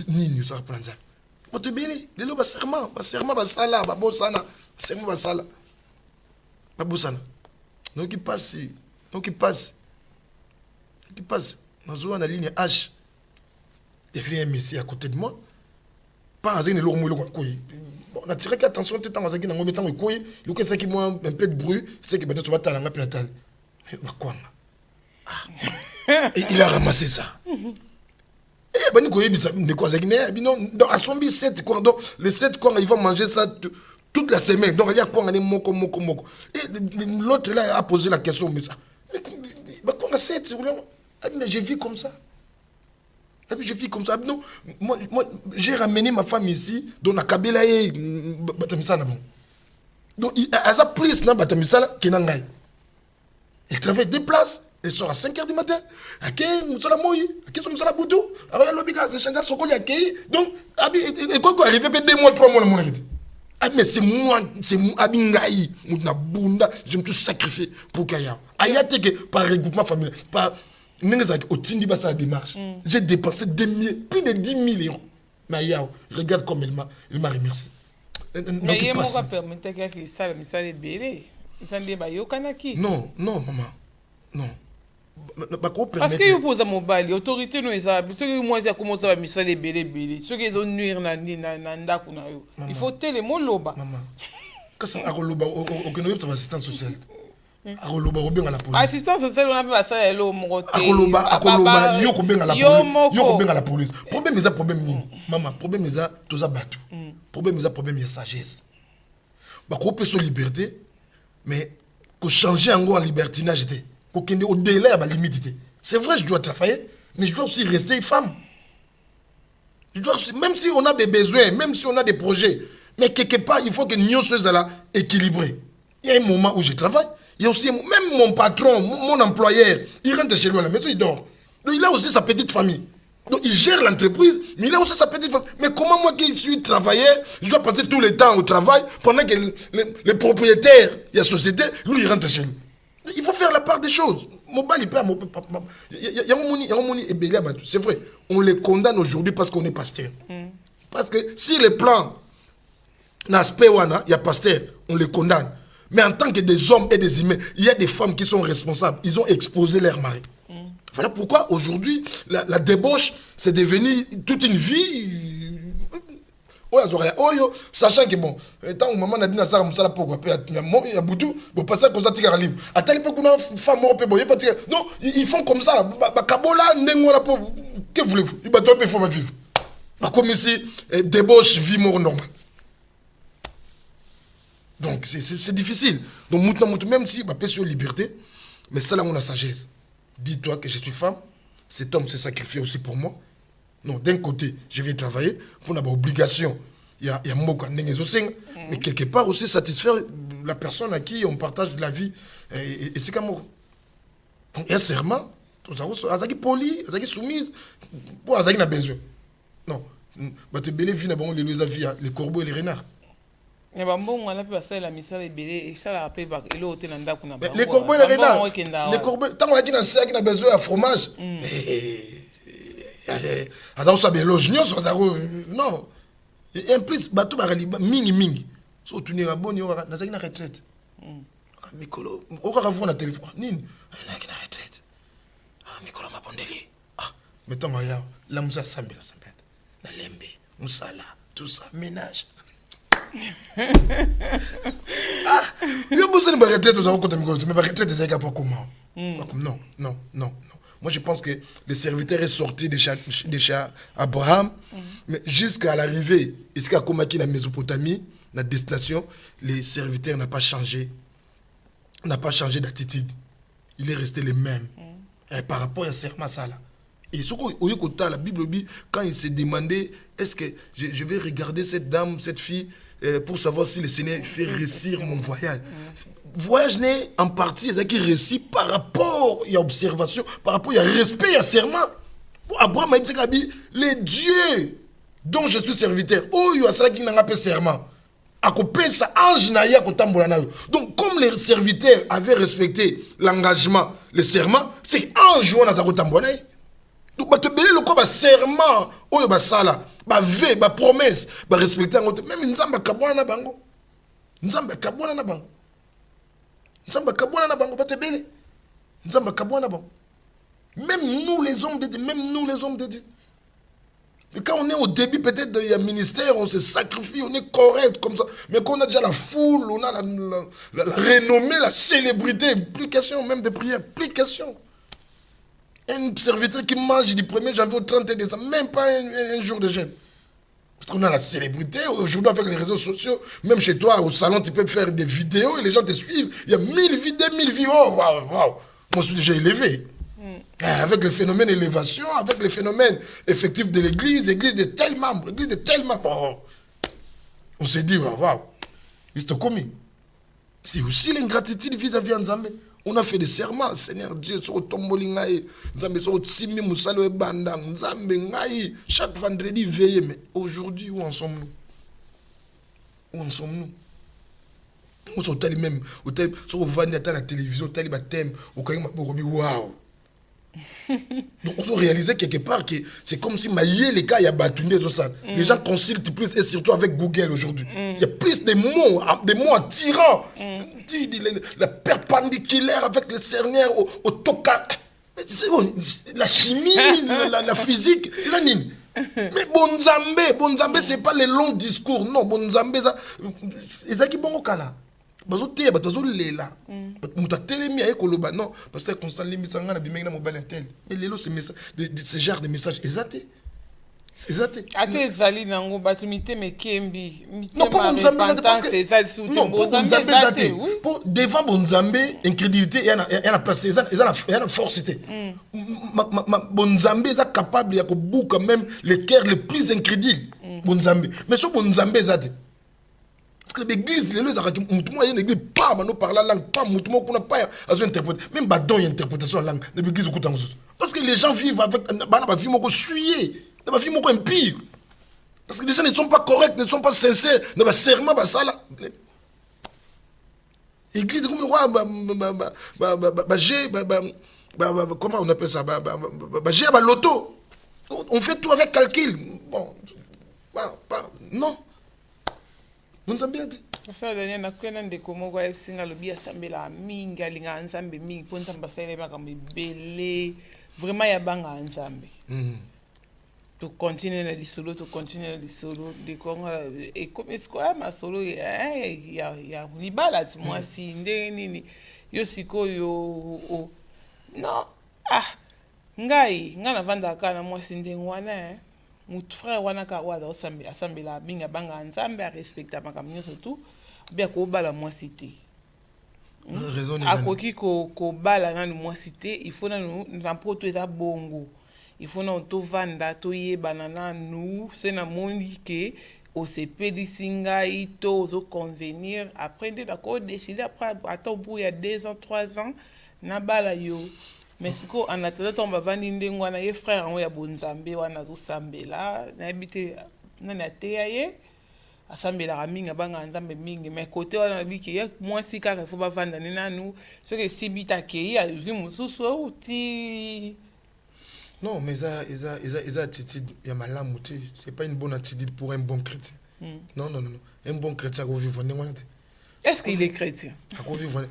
Nini ça rapona Nzambe. Ote beli lelo ba serment ba sala ba bosana serment ba sala ba bosana donc qui passe dans la ligne H il y avait un messie à côté de moi pas un lourd moi bon on a tiré attention tout le temps dans un mettant quoi le que ça qui moi un peu de bruit c'est que ben tu vas t'aller en platal quoi et il a ramassé ça. Ben donc à son 7 quoi donc les 7 quoi il va manger ça toute la semaine donc il y a quoi on est moko et l'autre là a posé la question mais ça mais quoi on a 7 mais je vis comme ça et puis je vis comme ça non moi j'ai ramené ma femme ici dans la Kabila et batamisa na bon donc à ça plus na batamisa là qui nangai il travaille des places. Elle sort à 5h du matin. Ok, Moussala Moui, ok, Moussala Boutou. Alors, il y a des gens qui sont donc, et quand il arrive, 2 mois, 3 mois, mon arrêté. Mais c'est moi, Abingaï, Bunda, je me suis sacrifié pour Kaya. Ayate que par regroupement familial, par au Tindi Bassa la démarche, j'ai dépensé plus de 10 000 euros. Mais Ayao, regarde comme il m'a remercié. Mais il m'a permis que ça est belé. Non, maman, non. Parce que vous posez mon bal, l'autorité nous est ceux qui moi j'ai commencé à misser les belé, ceux qui ont nuire nanda kuna yo. Il faut télé mon loba. Maman. Qu'est-ce que loba aucune ça assistance sociale. Loba ou bien à la police. Assistance sociale on a pas ça hello mon côté. Loba yo ko bien à la police. Yo ko bien à la police. Problème est problème ni. Maman, problème est tous à battu. Problème est sagesse. Ba ko peut so liberté mais ko changer en libertinage était. Au-delà de la limite. C'est vrai, je dois travailler, mais je dois aussi rester femme. Même si on a des besoins, même si on a des projets, mais quelque part, il faut que nous soyons équilibrés. Il y a un moment où je travaille, il y a aussi, même mon patron, mon employeur, il rentre chez lui à la maison, il dort. Donc il a aussi sa petite famille. Donc il gère l'entreprise, mais il a aussi sa petite famille. Mais comment moi qui suis travailleur, je dois passer tout le temps au travail pendant que le propriétaire de la société, lui, il rentre chez lui. Il faut faire la part des choses. C'est vrai, on les condamne aujourd'hui parce qu'on est pasteur. Parce que si les plans n'aspect il y a pasteur, on les condamne. Mais en tant que des hommes et des humains, il y a des femmes qui sont responsables. Ils ont exposé leur mari. Voilà pourquoi aujourd'hui, la débauche, c'est devenu toute une vie. Sachant que bon, tant que maman a dit ça, il y a beaucoup de passer comme ça, tu es libre. À tel époque, on a une femme européenne, non, ils font comme ça. Kabola, que voulez-vous? Il faut vivre. Comme ici, débauche, vie mort normale. Donc, c'est difficile. Donc, même si on peut sur liberté, mais ça, là, on a sagesse. Dis-toi que je suis femme, cet homme s'est sacrifié aussi pour moi. Non, d'un côté, je vais travailler pour avoir obligation. Il y a mais quelque part aussi satisfaire la personne à qui on partage de la vie. Et c'est comme donc, il y a un serment. Azaki poli, azaki soumise, pour azaki n'a besoin. Non, tu belle vie n'a pas les corbeaux et les renards. Les corbeaux et les renards. Les corbeaux, tant qu'on a besoin de fromage. Non. Et en plus, bateau mingi. So tu n'es pas bon, on a une retraite. Mikolo, on va avoir un téléphone. Nin, on a une retraite. Mikolo m'a bondeli. Mettons là, la moussa sambe la sambe. La lembe, moussala, tout ça, ménage. Yo besoin de retraite aux côté mais retraite c'est pas comment. Non. Moi je pense que le serviteur est sorti de chez Abraham, mais jusqu'à l'arrivée, jusqu'à Komaki la Mésopotamie, la destination, le serviteur n'a pas changé d'attitude. Il est resté le même. Par rapport à serment ça là. Et ce que la Bible dit, quand il s'est demandé, est-ce que je vais regarder cette dame, cette fille, pour savoir si le Seigneur fait réussir mon voyage. Voyage n'est en partie qui réussit par rapport à l'observation, par rapport à respect et à serment. Abraham a dit, les dieux dont je suis serviteur, il y a ça qui n'a pas serment. Donc, comme les serviteurs avaient respecté l'engagement, le serment, c'est un jour dans la donc, tu as le serment, la promesse, respecter même une zamba kabwana bango. Nzamba kabwana na bango. Nzamba kabwana na bango, Nzamba kabwana bango. Même nous les hommes de Dieu. Mais quand on est au début peut-être du ministère, on se sacrifie, on est correct comme ça. Mais quand on a déjà la foule, on a la renommée, la célébrité, plus question même de prière, plus question. Un serviteur qui mange du 1er janvier au 31 décembre, même pas un jour de jeûne. Parce qu'on a la célébrité, aujourd'hui avec les réseaux sociaux, même chez toi, au salon, tu peux faire des vidéos et les gens te suivent. Il y a 1000 vues, 2000 vues, oh, waouh. Moi, je suis déjà élevé. Avec le phénomène d'élévation, avec le phénomène effectif de l'église, église de tels membres, oh. On s'est dit, waouh, c'est commis. C'est aussi l'ingratitude vis-à-vis de Nzambe. On a fait des serments, Seigneur Dieu, sur Tomboli Ngaï, Nzambe sur Tsimi Moussalo et Bandang, Nzambe Ngaï, chaque vendredi veillé. Mais aujourd'hui, où en sommes-nous? On sommes même, sur la télévision, au thème, au waouh. Donc on a réalisé quelque part que c'est comme si les cas il y a batundé sur ça. Les gens consultent plus et surtout avec Google aujourd'hui. Il y a plus de mots attirants. La perpendiculaire avec le cernière au toka. La chimie, la physique. Mais Bonzambe, c'est pas les longs discours. Non, Bonzambe, c'est ça qui est bon au cas là. Non, parce que constant l'émission na bimena mobile intel. Mais lelo ce genre de message exacté. Ate zali nango batumité mais kembi. Non, pas Bonzambe parce que non, Bonzambe exacté. Pour devant Bonzambe incrédulité il y a place il y a force. Bonzambe est capable de boucler quand même les cœurs les plus incrédules. Bonzambe. Mais sur Bonzambe exacté. Parce que l'église, les gens qui ont une église, pas parler la langue, pas qu'on pas à interpréter. Même badon, il y a interprétation de la langue. L'église, parce que les gens vivent avec ma vie, mon suyer, ma vie, mon impire. Parce que les gens ne sont pas corrects, ne sont pas sincères, ne va serment, ça là. L'église, comme le roi, comment on appelle ça, l'auto. On fait tout avec calcul. Bon, non. Bonzambe ati. Ça dernier na kwena ndeko moko ya singa lobi asambela mingi alinga nzambe mingi po nzamba sele makambo belé vraiment ya banga nzambe. To continuer na lisolo de kongo et comme est-ce quoi ma solo ya libala ti moi si ndenge nini yo sikoyo non ngai ngana vanda kana moi si ndenge wana mon frère wana ka wada asambela minga banga nzambe a respecta makambo surtout bien ko bala moi cité raison akoki ko bala na moi cité il faut na n'importe eza bongo il faut na to vanda to yebana na nous c'est na moni ke osepelisi ngai to ozoconvenir après nde d'accord décider après ata obu ya 2 ans 3 ans na bala yo mais siko en attendant to bavandi ndengo wana ye frère yango ya bonzambe wana azosambela nayebi te nani ateya ye asambelaka mingi abanga nzambe mingi mais côté wana biki ye mwasi kaka il faut bavanda ne nanu soki esibi takei azwi mosusu outi. Non, mais ils attitude, il y a malamu, c'est pas une bonne attitude pour un bon chrétien. Non, non, non, non. Un bon chrétien, est-ce qu'il est chrétien?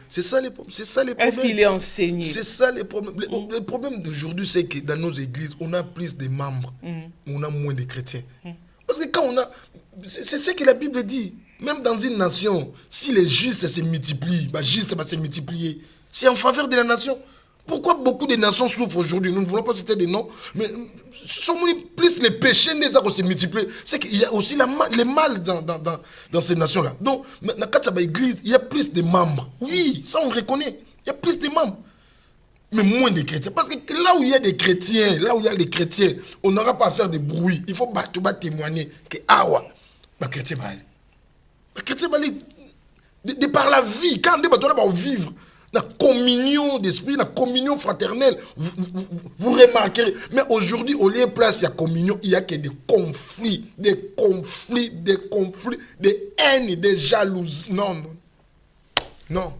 C'est ça les problèmes. Est-ce qu'il est enseigné? C'est ça les problèmes. Le problème d'aujourd'hui, c'est que dans nos églises, on a plus de membres, on a moins de chrétiens. Parce que quand on a... C'est ce que la Bible dit. Même dans une nation, si les justes se multiplient, bah, juste va se multiplier. C'est en faveur de la nation. Pourquoi beaucoup de nations souffrent aujourd'hui? Nous ne voulons pas citer des noms, mais plus les péchés des se multiplient. C'est qu'il y a aussi les mal dans ces nations-là. Donc, dans la église, il y a plus de membres. Oui, ça on reconnaît. Il y a plus de membres. Mais moins de chrétiens. Parce que là où il y a des chrétiens, on n'aura pas à faire de bruit. Il faut témoigner que les chrétiens va aller. Les chrétiens va aller de par la vie. Quand on va vivre, la communion d'esprit, la communion fraternelle, vous remarquerez. Mais aujourd'hui, au lieu de place, il y a communion, il y a que des conflits, des haines, des jalousies. Non, non. Non.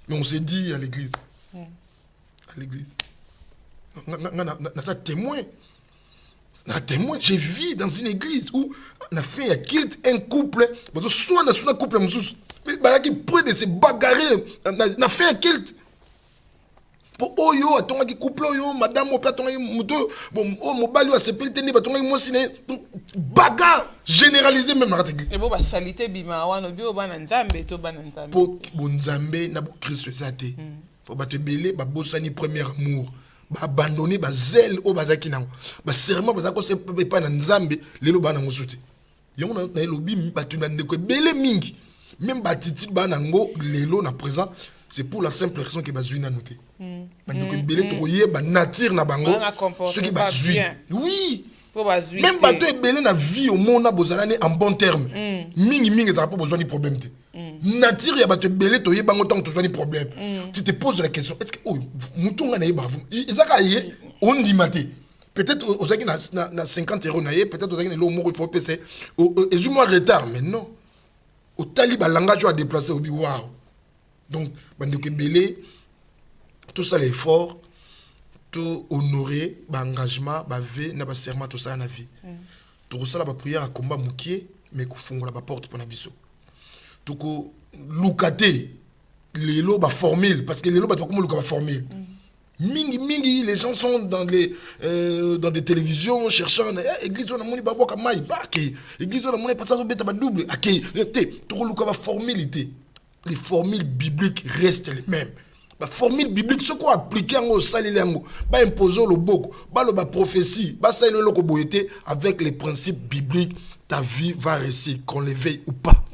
Mais on s'est dit à l'église. À l'église. On a ça témoin. J'ai vu dans une église où on a fait un couple, soit on a un couple, mais qui près de se bagarrer, on a fait un culte. Pour Oyo, à ton couple, Oyo, madame, au père, ton moto, bon, oh, mon balou, à se péter, ton moi, bagarre généralisée même dans la église. Et bon, salité, bima, on a vu au bananzambe, to bananzambe. Pour bonzambe, n'a pas Christ fait ça. Pour te belé, bah, bossani premier amour. Abandonner ba zèle au bazaki nango ba serment bazako se pas na nzambe lelo bana musuti yango na lobi batu na ndeko belé mingi même batiti bana ngo lelo na présent c'est pour la simple raison que bazui na noté bandeko belé to yeba nature na bango ce qui bazui oui même bato ebele na vie au monde na bozalane en bon terme mingi ça pas besoin de problème te nature ya bato ebele to yeba ngo tant to besoin de problème tu te poses la question est-ce que oh mutunga na yeba izaka ye on dit maté peut-être ozaki na 50 € na ye peut-être ozaki na lo moko il faut passer et moi retard mais non au taliba langage a déplacer obi waouh donc bandeko ebele tout ça l'effort tout honorer l'engagement, le serment, tout ça dans la vie. Tout ça, la prière à combat moukier, mais qu'on fonde la porte pour la biso. Tout ko loukate, les lots formule, parce que les lots bah comment loukaba formule. Mingi, les gens sont dans des télévisions cherchant église on a moni babo kamai ba ke église on a moni passage au beta ba double ok tout loukaba formalité. Les formules bibliques restent les mêmes. La formule biblique, ce qu'on applique en salilengo, ba imposer le boko, ba le prophétie, ba ça le boyete avec les principes bibliques, ta vie va réussir, qu'on le veuille ou pas.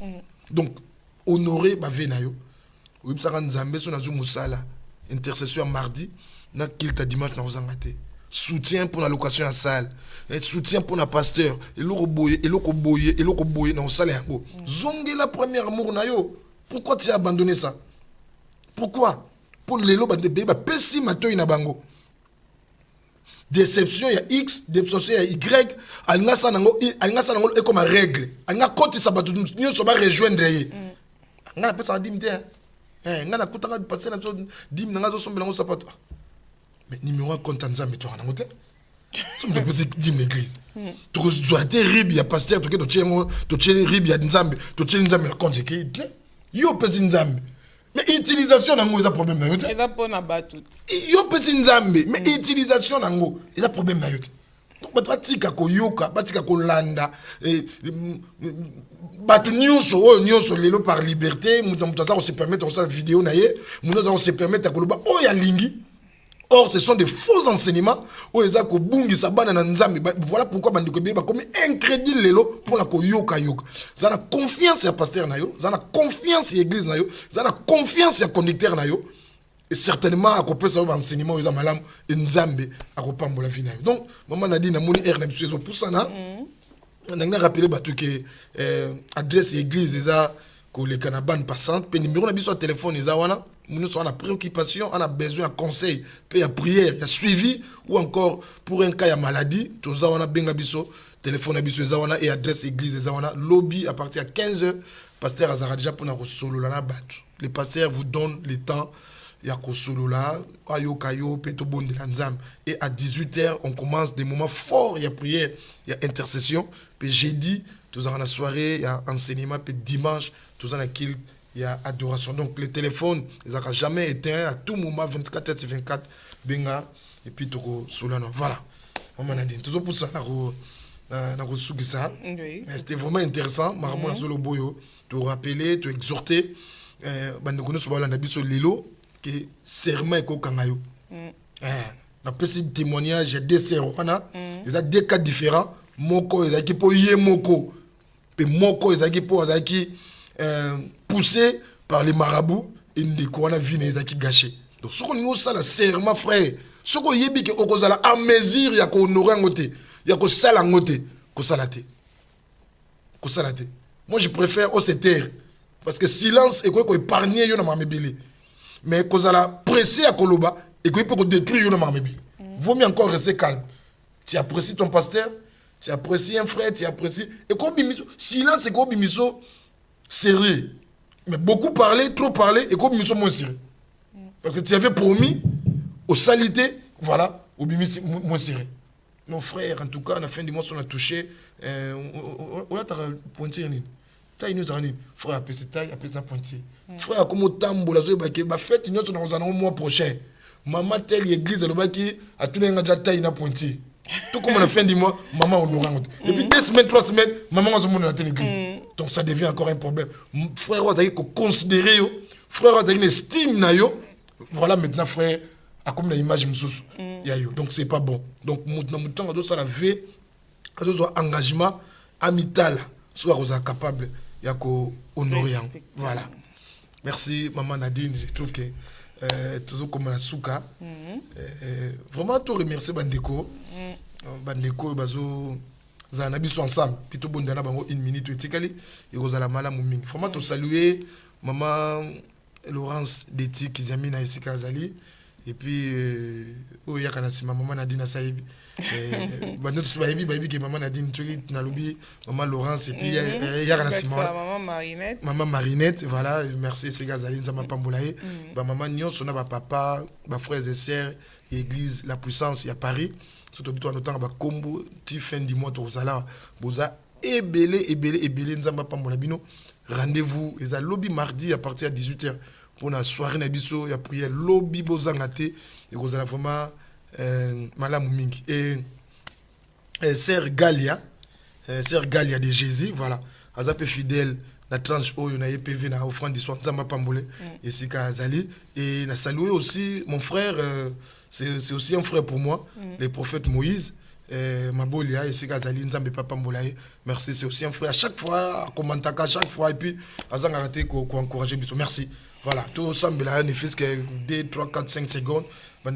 Donc honorer ba venayo. Oui, ça rend Nzambe sur nazu musala, intercession mardi, na kilta dimanche na ozangate. Soutien pour la location à salle, soutien pour la pasteur, et l'oko boye na osala yango. Zonge la première amour na yo. Pourquoi tu as abandonné ça? Pourquoi? Pour les lots de pays, pessi mato ina bango. Déception, il y a X, déception, il y a Y. Alina sanango est comme une règle. Alina côté ça va tout nous sommes rejoindre. Ngana pesa dim te. Ngana kutanga passer na dim nga zo sombe ngo sapato. Mais numéro 1 compte Nzambe to na ngote. Somme de pesa dim l'église. Tu dois être ribi ya pasteur to tchele ribi ya Nzambe, to tchele Nzambe na compte ke. Yo pesa Nzambe. Mais utilisation nango eza problème na yo te. Eza pona batut. Yo pesi Nzambe, mais utilisation nango eza problème na yo te. Donc batika ko yoka, batika ko landa batu nyonso lelo par liberté, mutu za ko se permettre ko sala vidéo na ye, mutu za ko se permettre ko loba o ya lingi. Or, ce sont des faux enseignements. Voilà pourquoi Bandeko Ebele comme incrédule lelo pour la yoka yoka. Zana confiance à pasteur nayo, zana confiance à l'église nayo, zana confiance à conducteur nayo. Et certainement à couper ça enseignement aux amalam et nzambe à couper la vie nayo. Donc, maman Nadine a moni air na biso pour ça na. On a rappelé batu que adresse église eza ko le canaban passante, pe numéro na biso téléphone eza wana. Nous sommes en préoccupation, on a besoin de conseil, de prière, de suivi, ou encore pour un cas de maladie, tout ça, on a benga biso, téléphone à biso, et adresse église, lobby à partir de 15h, pasteur Azara déjà pour nous solo la battu. Les pasteurs vous donnent le temps, il y a solo là, ayo kayo, peto bon de l'anzam. Et à 18h, on commence des moments forts, il y a prière, il y a intercession, puis jeudi, tout ça, on a soirée, il y a enseignement, puis dimanche, tout ça, on a kill. Il y a adoration. Donc, les téléphones, ils n'ont jamais éteint à tout moment, 24h/24, benga, et puis, tu as voilà. On a dit, tout pour ça, c'était vraiment intéressant. Maramon Azolo Boyo, te rappeler, te exhorter. Bandekone Soubala Nabiso Lilo, qui est serment et kokangayo. On a fait des témoignages, il y a des serments, il y a des cas différents. Moko, il y a qui pour yé moko. Puis moko, il y a qui pour poussé par les marabouts et les couronnes viennent qui gâché. Donc ce qu'on nous ça la serment frère, ce qu'on yebi que okozala à mesure ya ko honorer ngoté, ya ko sala ngoté, ko salate. Ko salate. Moi je préfère au se taire parce que silence et ko épargner yo na mamebele. Mais kozala pressé à koloba et ko peut détruire yo na mamebele. Vaut mieux encore rester calme. Tu apprécies ton pasteur, tu apprécies un frère, tu apprécies et ko bimiso silence et ko bimiso sérieux. Mais beaucoup parler, trop parler, et comme nous sommes moins sérieux. Parce que tu avais promis aux salités, voilà, au bimisi moins sérieux. Nos frères, en tout cas, à la fin du mois, on a touché, on a pointé. Taille nous a dit, frère, après cette taille, après cette pointé. Frère, comme au tambour, la zoé, bah, fête, nous sommes au mois prochain. Maman, telle l'église, elle va qui a tout le monde déjà taille, n'a pointé. Tout comme à la fin du mois, maman, on nous rend. Et puis 2 semaines, 3 semaines, maman, on se monte dans l'église. Donc ça devient encore un problème. Frère, on a considéré, frère, on a une estime, voilà maintenant, frère, à comme l'image, donc c'est pas bon. Donc, maintenant, on doit laver, on doit engagement amical, soit on est capable, il y a qu'au honorer. Voilà. Merci, maman Nadine, je trouve que toujours comme un souka. Vraiment, tout remercier Bandeko. Bandeko, bazo. Zanabi sont ensemble. Puis tout bon dana bango 1 minute etikali. Et Rosala Mala Mouming. Vraiment, te saluer maman Laurence Deti Kizami na Isika Azali. Et puis, Yakanasima, maman Nadine Saïbi. Banout Saïbi, baby, maman Nadine Turi, Nalobi, maman Laurence. Et puis, Yakanasima. Maman Marinette. Maman Marinette, voilà. Merci, c'est Gazali, Nzama Pambolaye. Maman Nyon, son papa, frères et sœurs, église, la puissance, il y a Paris. Surtout en autant que combo ti fin du mois tozala boza ebele nzamba pambola bino rendez-vous et ça lobby mardi à partir de 18h pour la soirée na biso ya prière lobby bozangate et kozala vraiment malamu mingi et sœur Galia de Jésus voilà azape fidèle la tranche oyo na EPV na offrande du soir nzamba pambole et sika azali et na saluer aussi mon frère c'est aussi un frère pour moi, le prophète Moïse, Mabolia, et c'est Gazali, Nzambe Papa Mbolaye. Merci, c'est aussi un frère. À chaque fois, à commenter, à chaque fois, et puis, à Zangarate, qu'on encourage. Merci. Voilà, tout ça, ne fait que 2, 3, 4, 5 secondes. On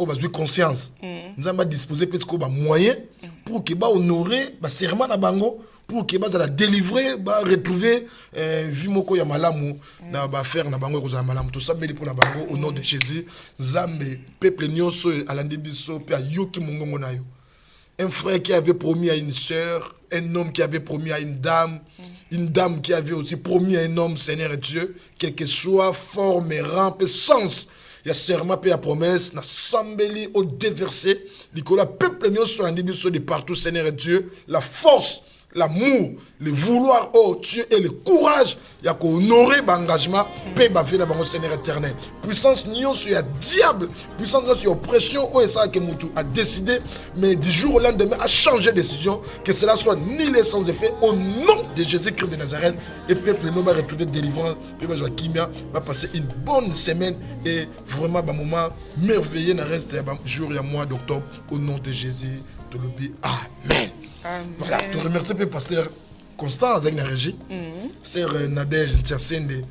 va jouer conscience. Nous avons disposé peut-être moyen pour qu'il honorer le serment à Bango. Pour que la délivrer, retrouver Vimoko ya malamu na ba faire na bango ko za malamu tout ça beli pour na bango au nom de Jésus Zambe peuple nyonso alandi biso pe yoki mongongo na yo un frère qui avait promis à une sœur un homme qui avait promis à une dame qui avait aussi promis à un homme Seigneur et Dieu quel que soit forme et rang et sens il y a serment pe ya promesse na sambeli au déversé likola peuple nyonso alandi biso de partout Seigneur et Dieu la force l'amour, le vouloir, oh Dieu, et le courage, il y a qu'honorer l'engagement, paix, la vie, la Seigneur éternel. Puissance, nous sur le diable, puissance, sur l'oppression, oh, et ça, que Moutou a décidé, mais du jour au lendemain, a changé de décision, que cela soit nul sans effet, au nom de Jésus-Christ de Nazareth, et peuple, nous va retrouver délivrance, peuple, Joachimia, va passer une bonne semaine, et vraiment, un moment merveilleux, il reste un jour et un mois d'octobre, au nom de Jésus, de l'oubli. Amen. Amen. Voilà, je te remercie, pasteur Constant, avec la régie. Sœur Nadège Ntiasende,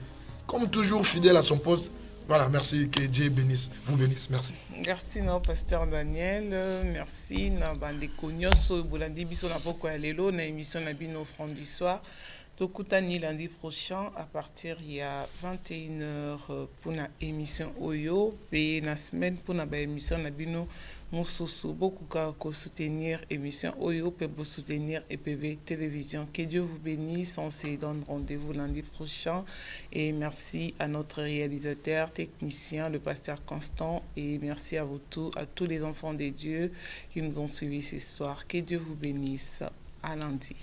comme toujours fidèle à son poste. Voilà, merci, que Dieu bénisse, vous bénisse, merci. Merci, non, pasteur Daniel. Merci, na bande konyoso, bolandi biso na poko ya lelo, na émission na bino offrande du soir. Tokutani lundi prochain à partir il y a 21h pour la émission Oyo, et la semaine pour la émission na bino. Moussousou, beaucoup de soutenir émission Oyo, pour soutenir EPV Télévision. Que Dieu vous bénisse. On se donne rendez-vous lundi prochain. Et merci à notre réalisateur, technicien, le pasteur Constant. Et merci à vous tous, à tous les enfants de Dieu qui nous ont suivis ce soir. Que Dieu vous bénisse. À lundi.